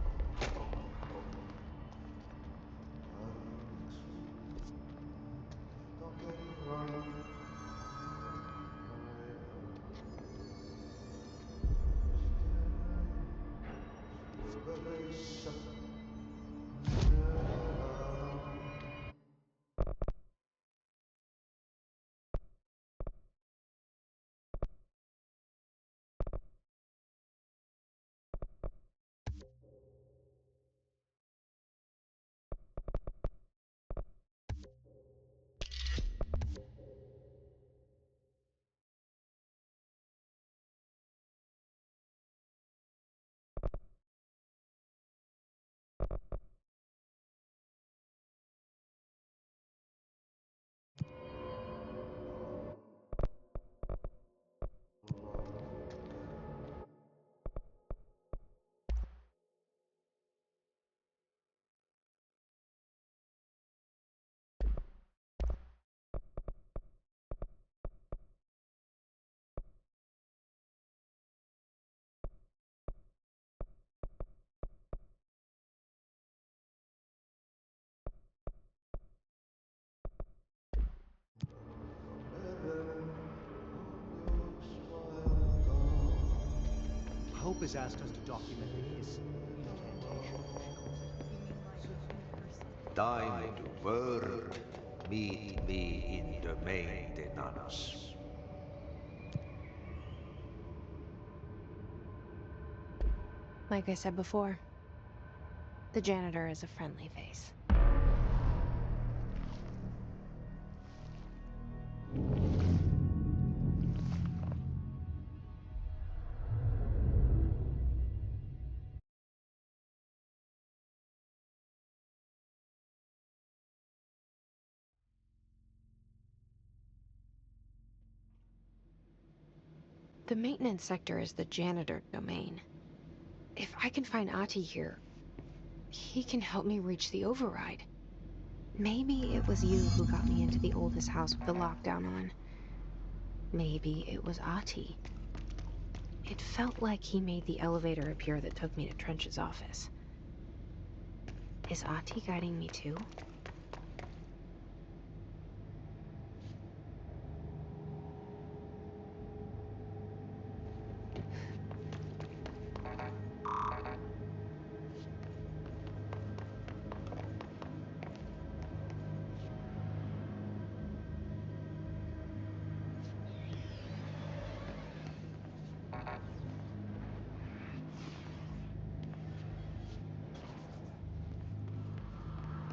Hope has asked us to document his incantation, she calls it. Time to work. Meet me in the maintenance. Like I said before, the janitor is a friendly face. The maintenance sector is the janitor domain. If I can find Ati here, he can help me reach the override. Maybe it was you who got me into the oldest house with the lockdown on. Maybe it was Ati. It felt like he made the elevator appear that took me to Trench's office. Is Ati guiding me too?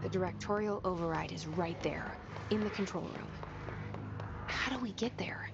The directorial override is right there, in the control room. How do we get there?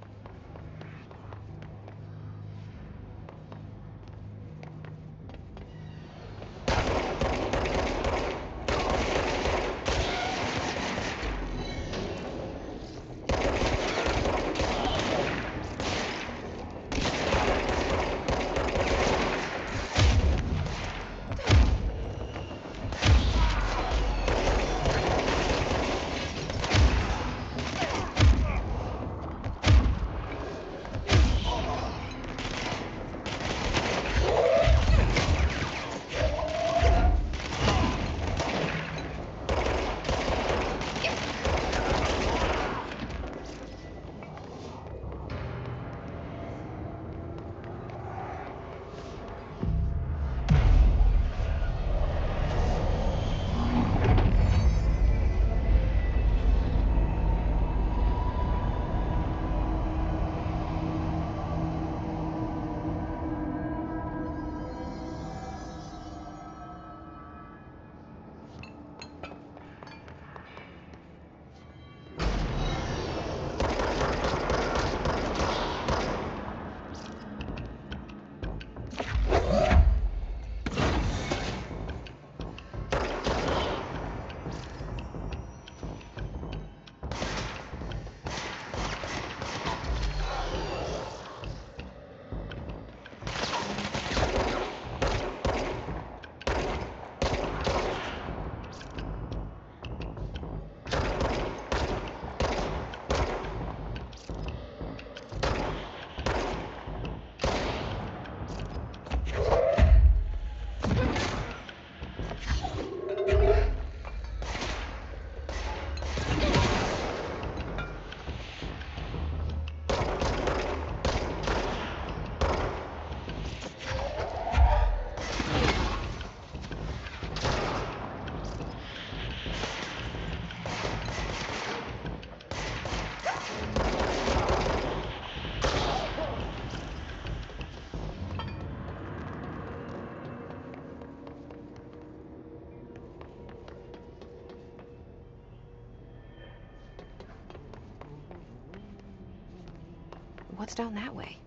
What's down that way?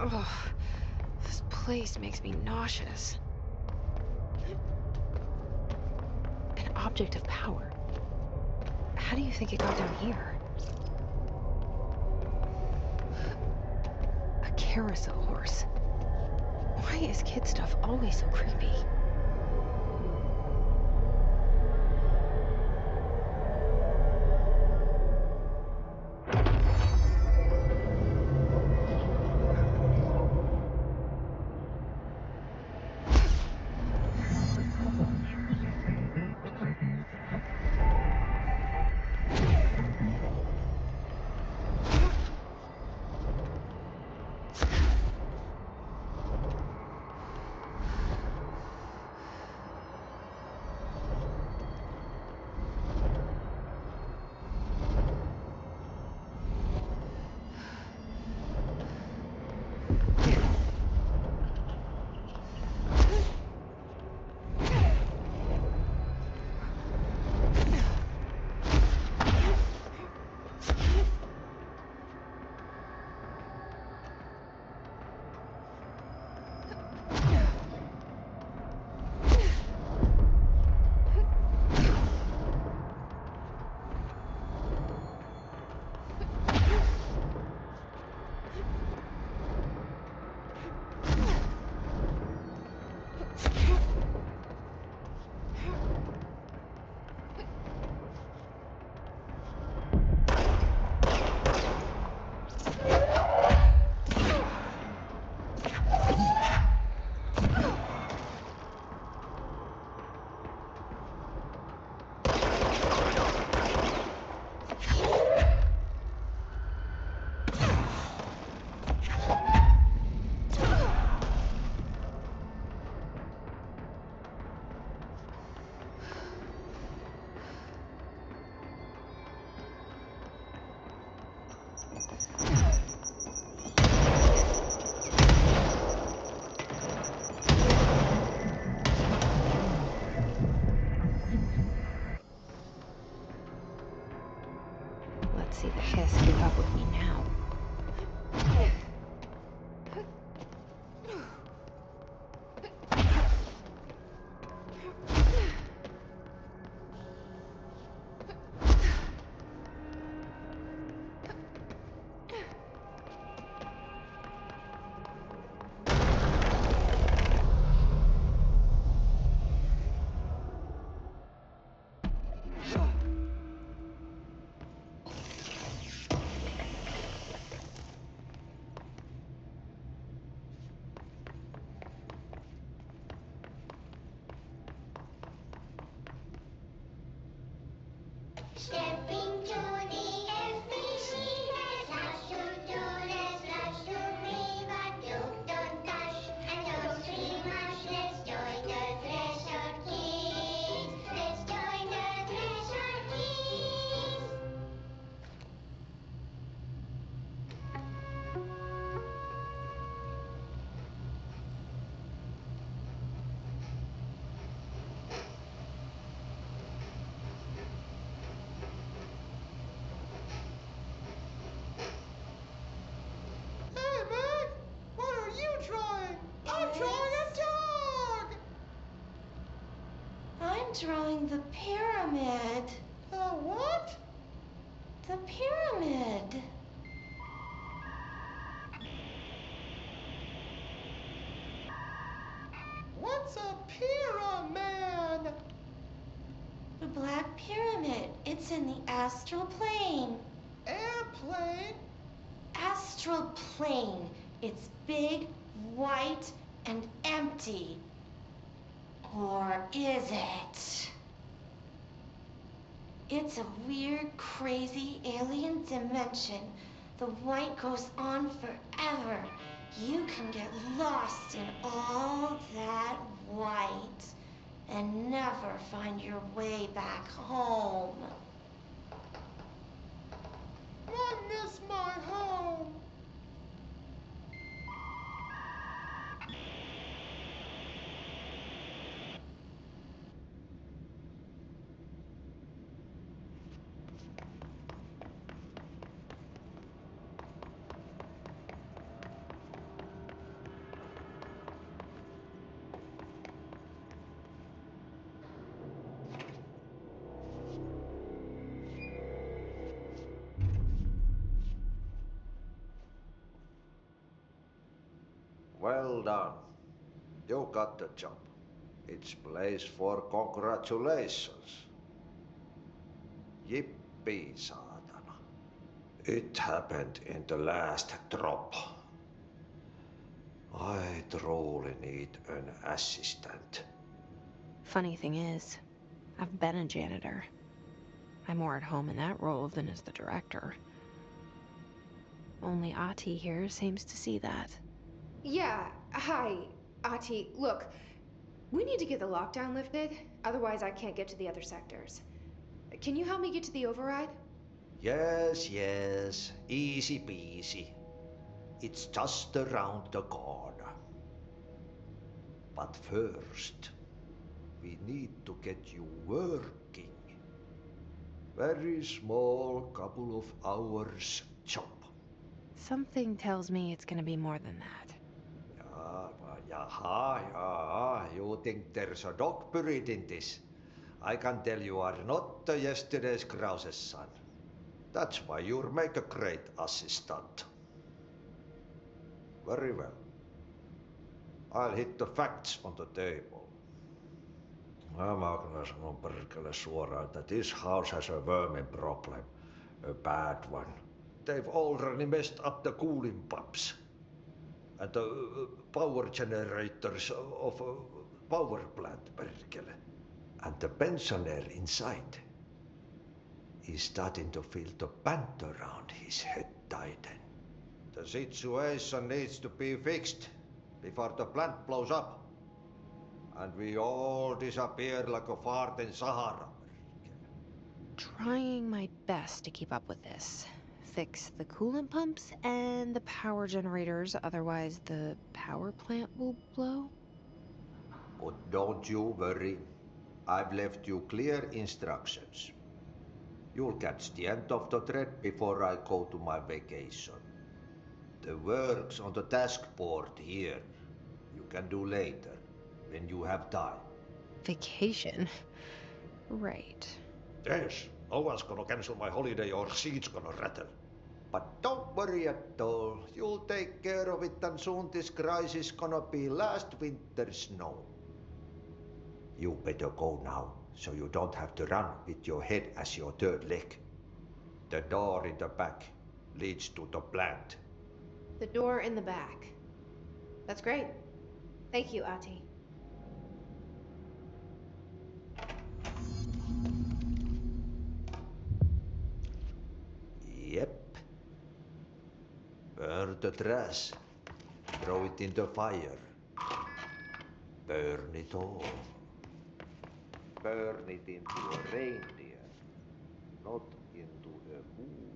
Ugh, this place makes me nauseous. An object of power. How do you think it got down here? A carousel horse. Why is kid stuff always so creepy? see the piss keep up with me now. Stepping to the FBC, there's lots to do, there's lots to be, but you don't dash and don't scream much. Let's join the Thresher Kids. Let's join the Thresher Kids. Hey, man! What are you drawing? I'm drawing a dog! I'm drawing the pyramid. The what? The pyramid. What's a pyramid? The Black Pyramid. It's in the astral plane. Airplane? Astral plane. It's big, white, and empty. Or is it? It's a weird, crazy alien dimension. The white goes on forever. You can get lost in all that white and never find your way back home. I miss my home. Well done. You got the job. It's place for congratulations. Yippee, saatana. It happened in the last drop. I truly need an assistant. Funny thing is, I've been a janitor. I'm more at home in that role than as the director. Only Ati here seems to see that. Yeah, hi, Ati. Look, we need to get the lockdown lifted, otherwise I can't get to the other sectors. Can you help me get to the override? Yes, yes. Easy peasy. It's just around the corner. But first, we need to get you working. Very small couple of hours job. Something tells me it's gonna be more than that. Yaha, you think there's a dog buried in this? I can tell you are not yesterday's Krause's son. That's why you'll make a great assistant. Very well. I'll hit the facts on the table. Mä kyllä sanon perkele suoraan, että this house has a vermin problem. A bad one. They've already messed up the cooling pumps. And the power generators of a power plant, perkele. And the pensioner inside is starting to feel the band around his head tighten. The situation needs to be fixed before the plant blows up. And we all disappear like a fart in Sahara. Trying my best to keep up with this. Fix the coolant pumps and the power generators, otherwise the power plant will blow. But don't you worry. I've left you clear instructions. You'll catch the end of the thread before I go to my vacation. The work's on the task board here. You can do later, when you have time. Vacation? Right. Yes, no one's gonna cancel my holiday or seat's gonna rattle. But don't worry at all. You'll take care of it and soon this crisis gonna be last winter's snow. You better go now, so you don't have to run with your head as your third leg. The door in the back leads to the plant. The door in the back. That's great. Thank you, Ati. Yep. Burn the trash. Throw it in the fire. Burn it all. Burn it into a reindeer, not into a moose.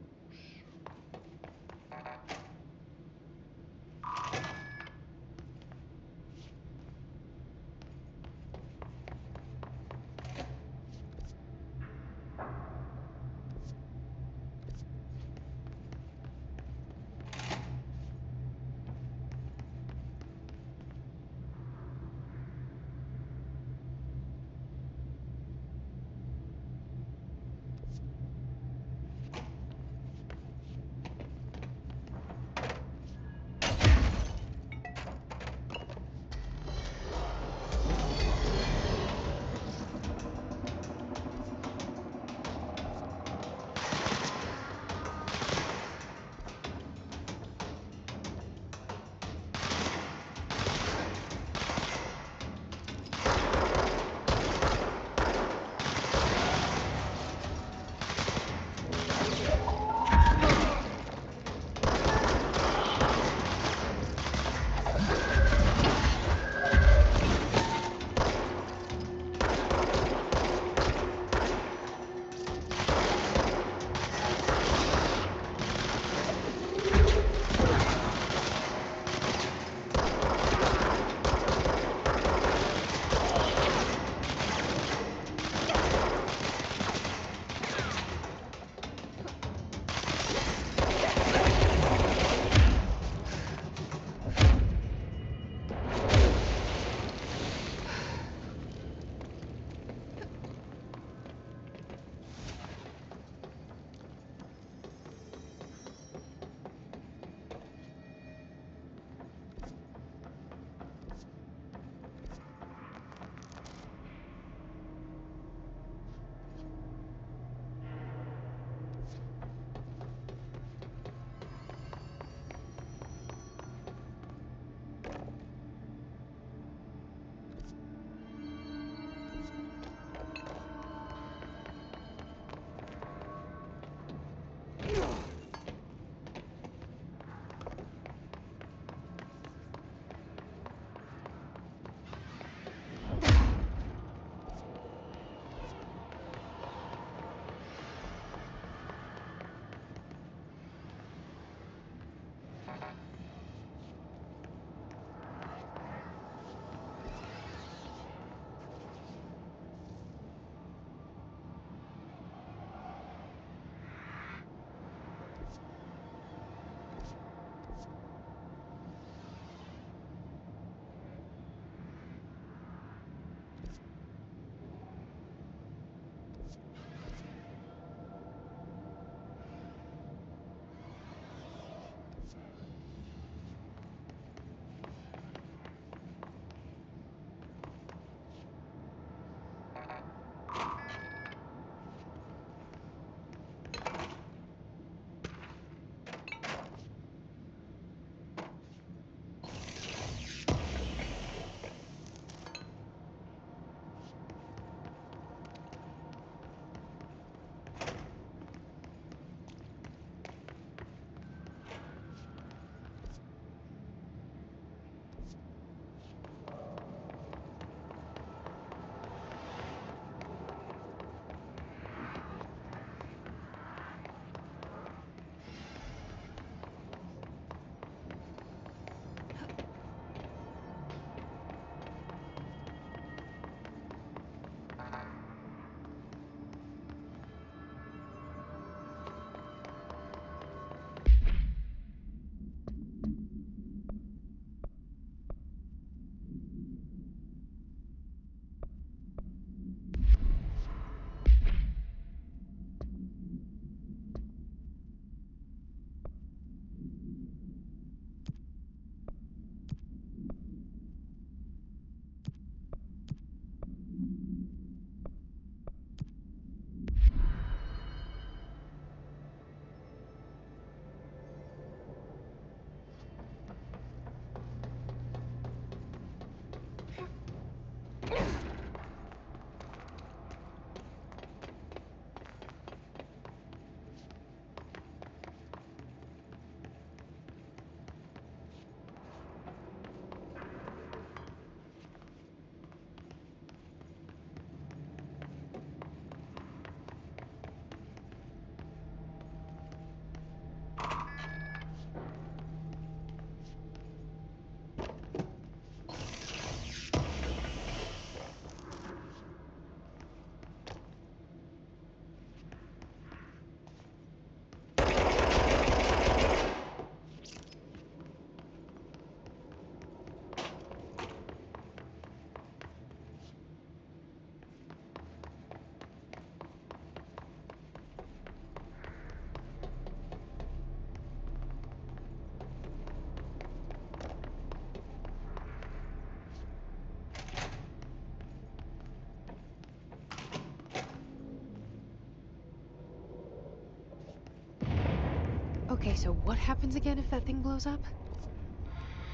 Okay, so what happens again if that thing blows up?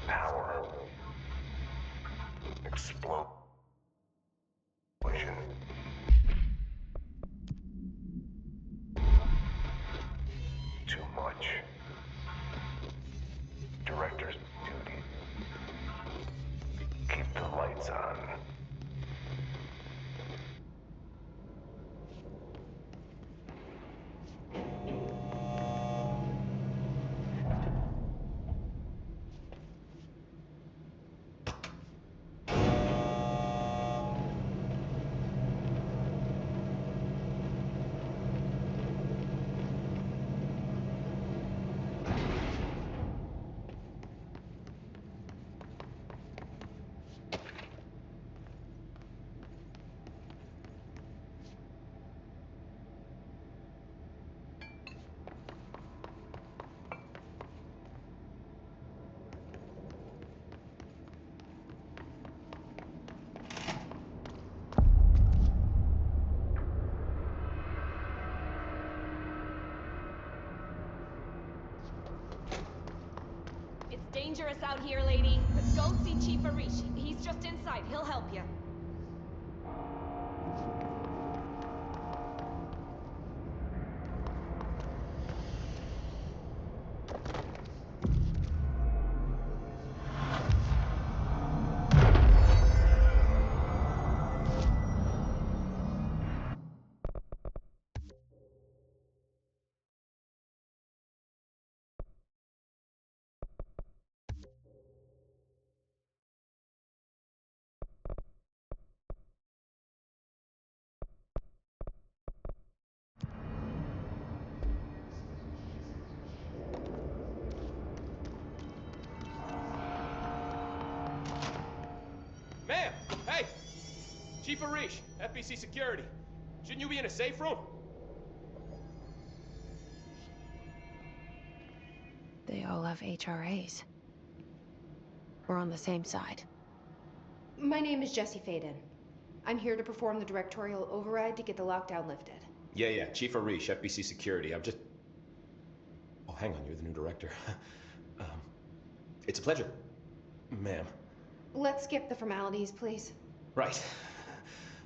Power. Explosion. Too much. Director's duty. Keep the lights on. It's dangerous out here, lady. Go see Chief Arish. He's just inside. He'll help you. Ma'am! Hey! Chief Arish, FBC Security. Shouldn't you be in a safe room? They all have HRAs. We're on the same side. My name is Jesse Faden. I'm here to perform the directorial override to get the lockdown lifted. Yeah, Chief Arish, FBC Security. I'm just... Oh, hang on, you're the new director. It's a pleasure, ma'am. Let's skip the formalities, please. Right.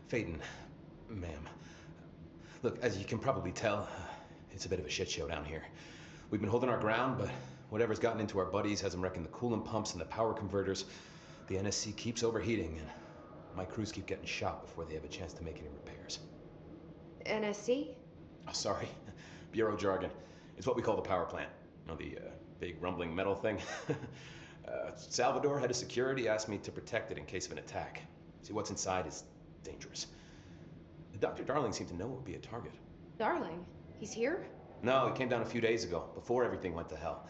Phaeton, ma'am. Look, as you can probably tell, it's a bit of a shit show down here. We've been holding our ground, but whatever's gotten into our buddies has them wrecking the coolant pumps and the power converters. The NSC keeps overheating, and my crews keep getting shot before they have a chance to make any repairs. NSC? Oh, sorry. Bureau jargon. It's what we call the power plant. You know, the big rumbling metal thing? Salvador, head of security, asked me to protect it in case of an attack. See, what's inside is dangerous. Dr. Darling seemed to know it would be a target. Darling? He's here? No, he came down a few days ago, before everything went to hell.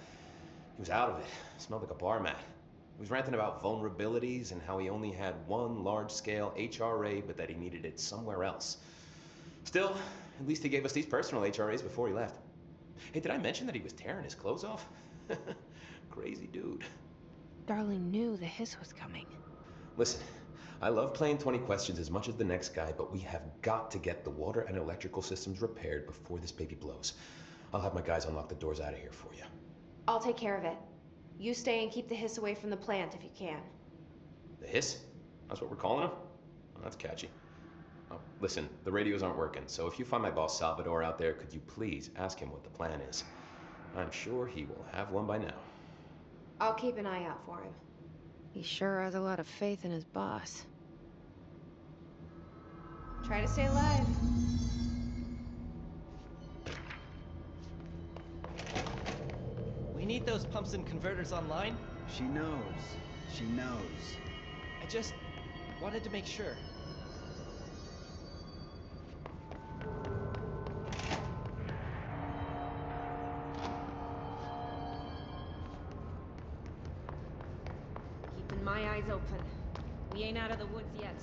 He was out of it. Smelled like a bar mat. He was ranting about vulnerabilities and how he only had one large-scale HRA, but that he needed it somewhere else. Still, at least he gave us these personal HRAs before he left. Hey, did I mention that he was tearing his clothes off? Crazy dude. Darling knew the hiss was coming. Listen, I love playing 20 questions as much as the next guy, but we have got to get the water and electrical systems repaired before this baby blows. I'll have my guys unlock the doors out of here for you. I'll take care of it. You stay and keep the hiss away from the plant if you can. The hiss? That's what we're calling him? Oh, that's catchy. Oh, listen, the radios aren't working, so if you find my boss Salvador out there, could you please ask him what the plan is? I'm sure he will have one by now. I'll keep an eye out for him. He sure has a lot of faith in his boss. Try to stay alive. We need those pumps and converters online. She knows. She knows. I just wanted to make sure. Keeping my eyes open. We ain't out of the woods yet.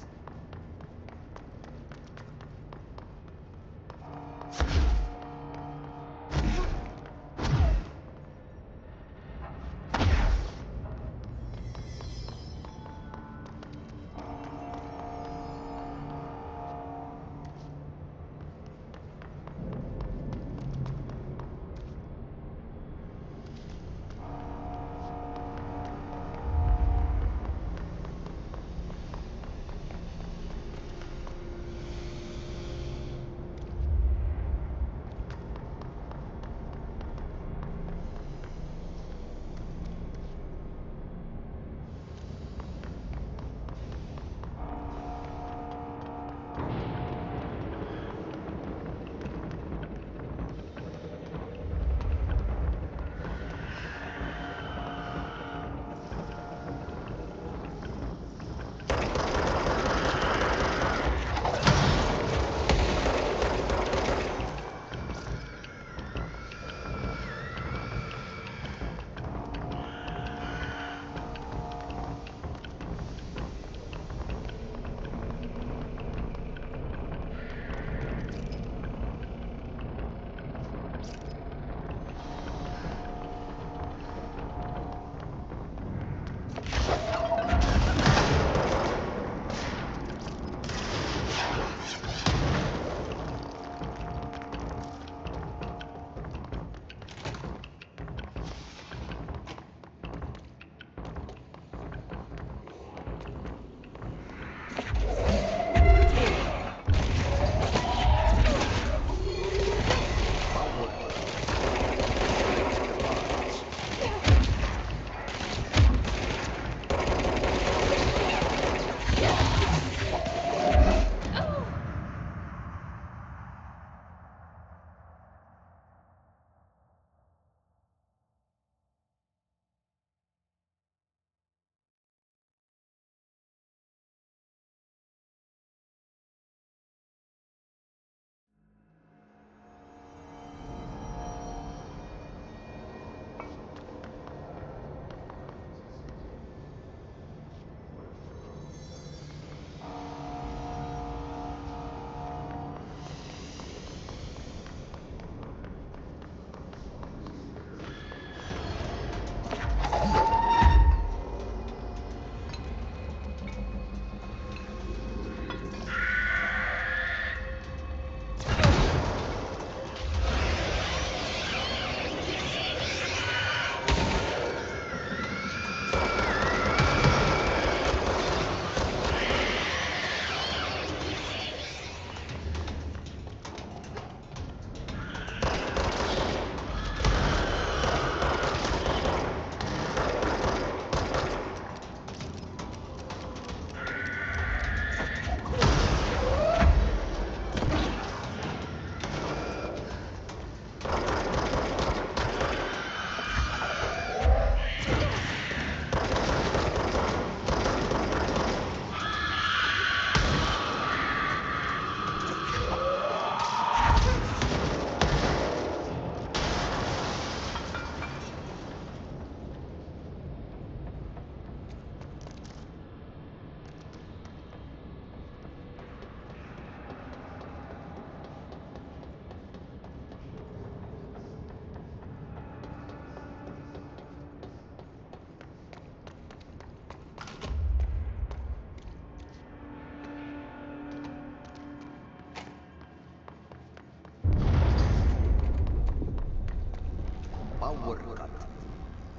power cut.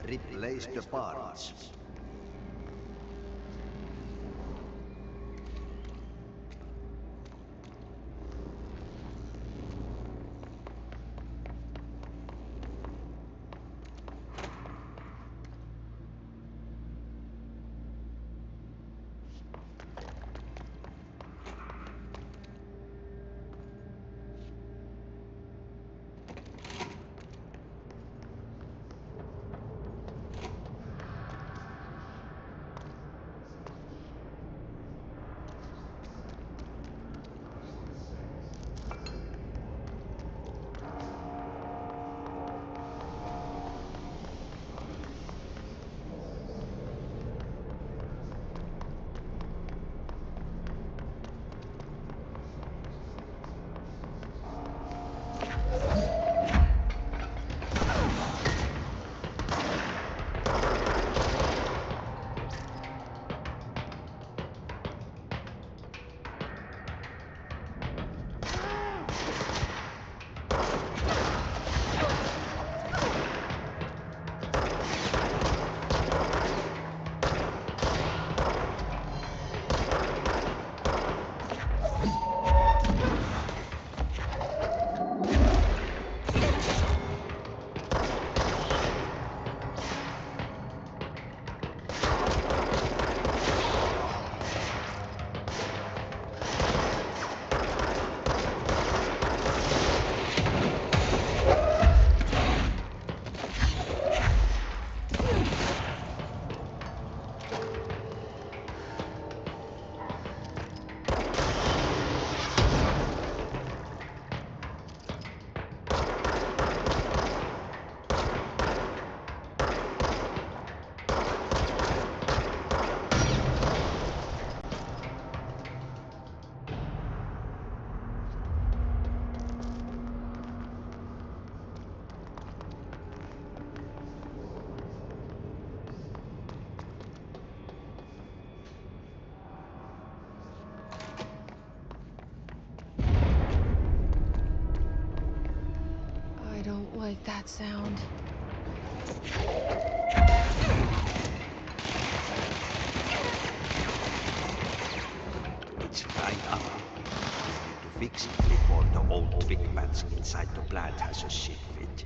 Replace the parts. I don't like that sound. It's fried up. To fix it before the old twig bats inside the plant has a shit fit.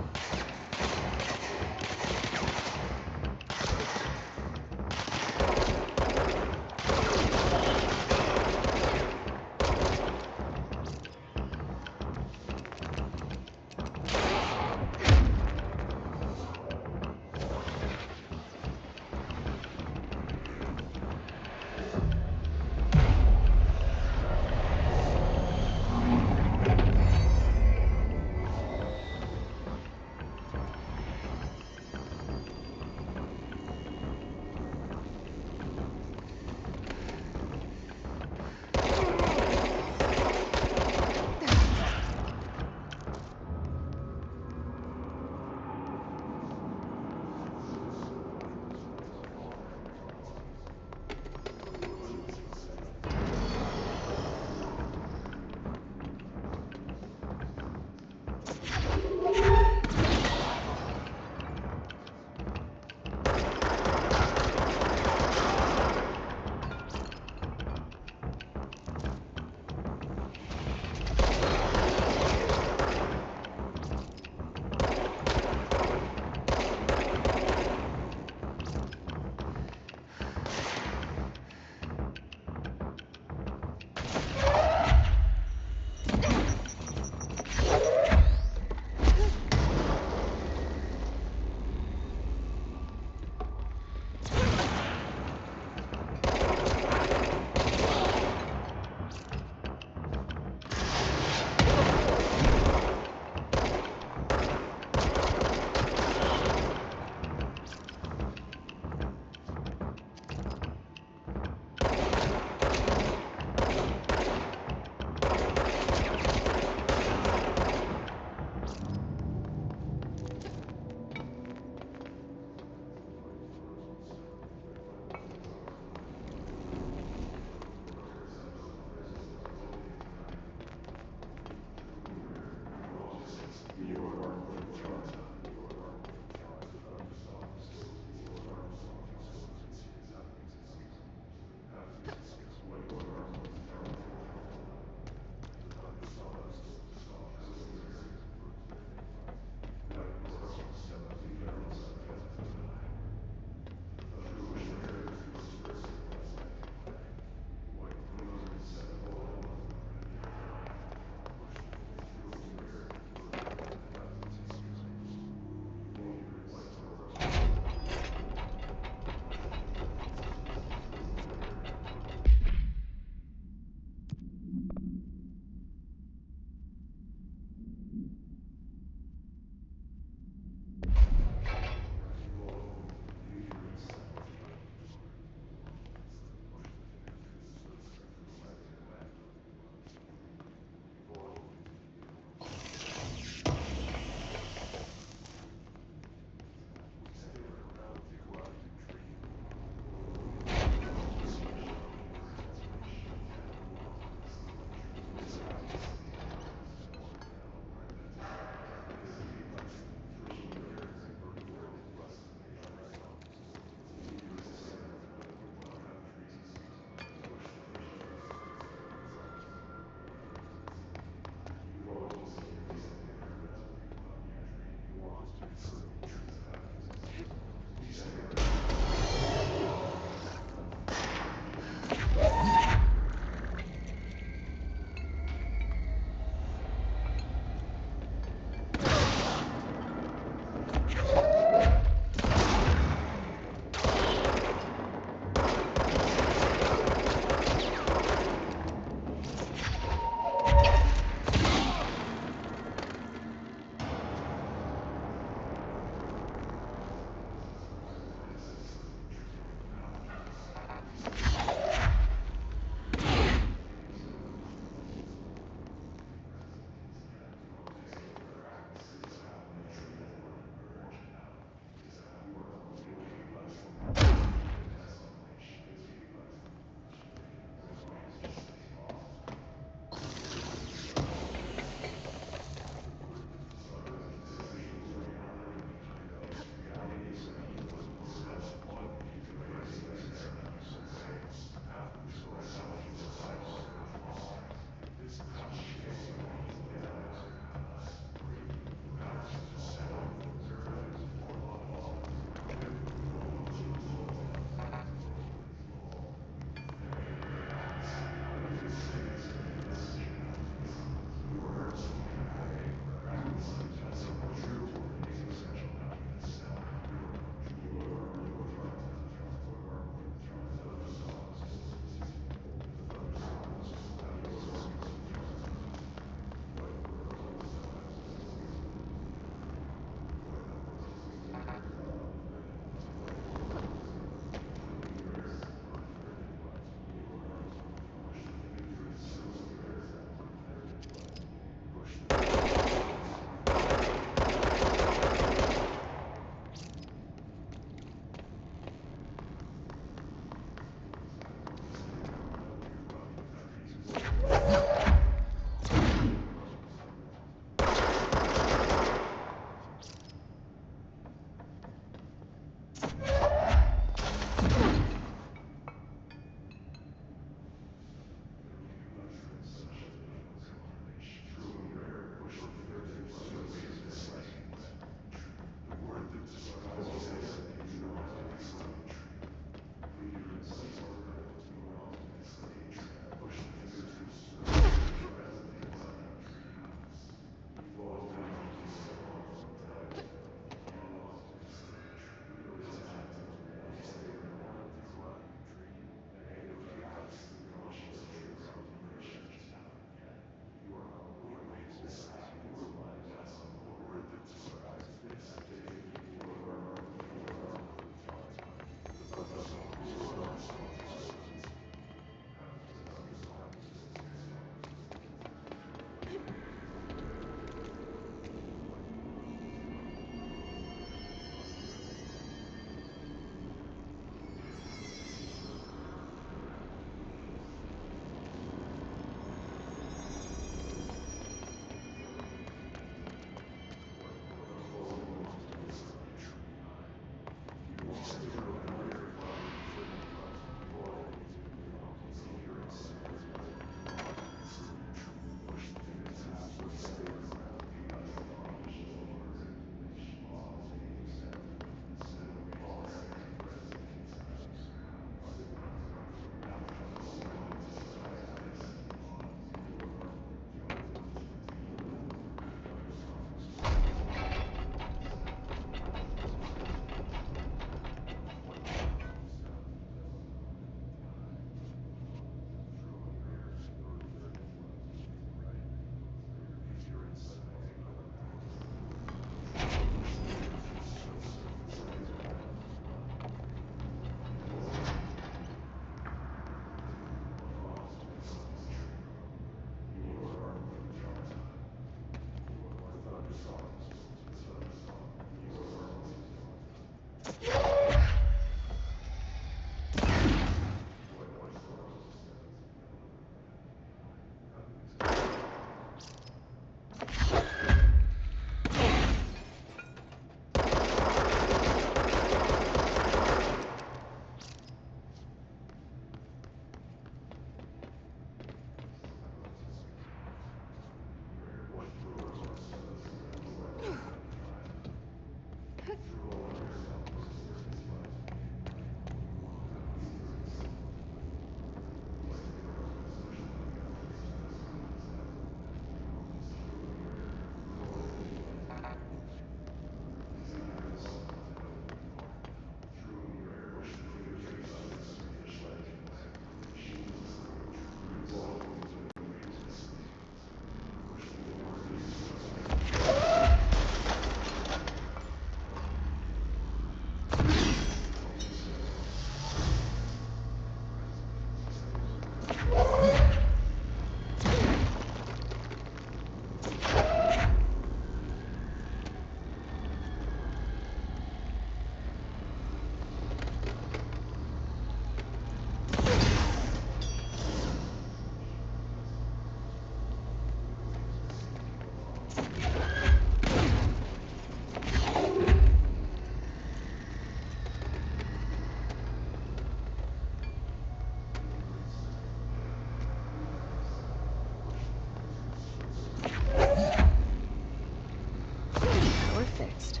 Power fixed.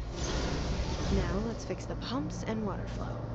Now let's fix the pumps and water flow.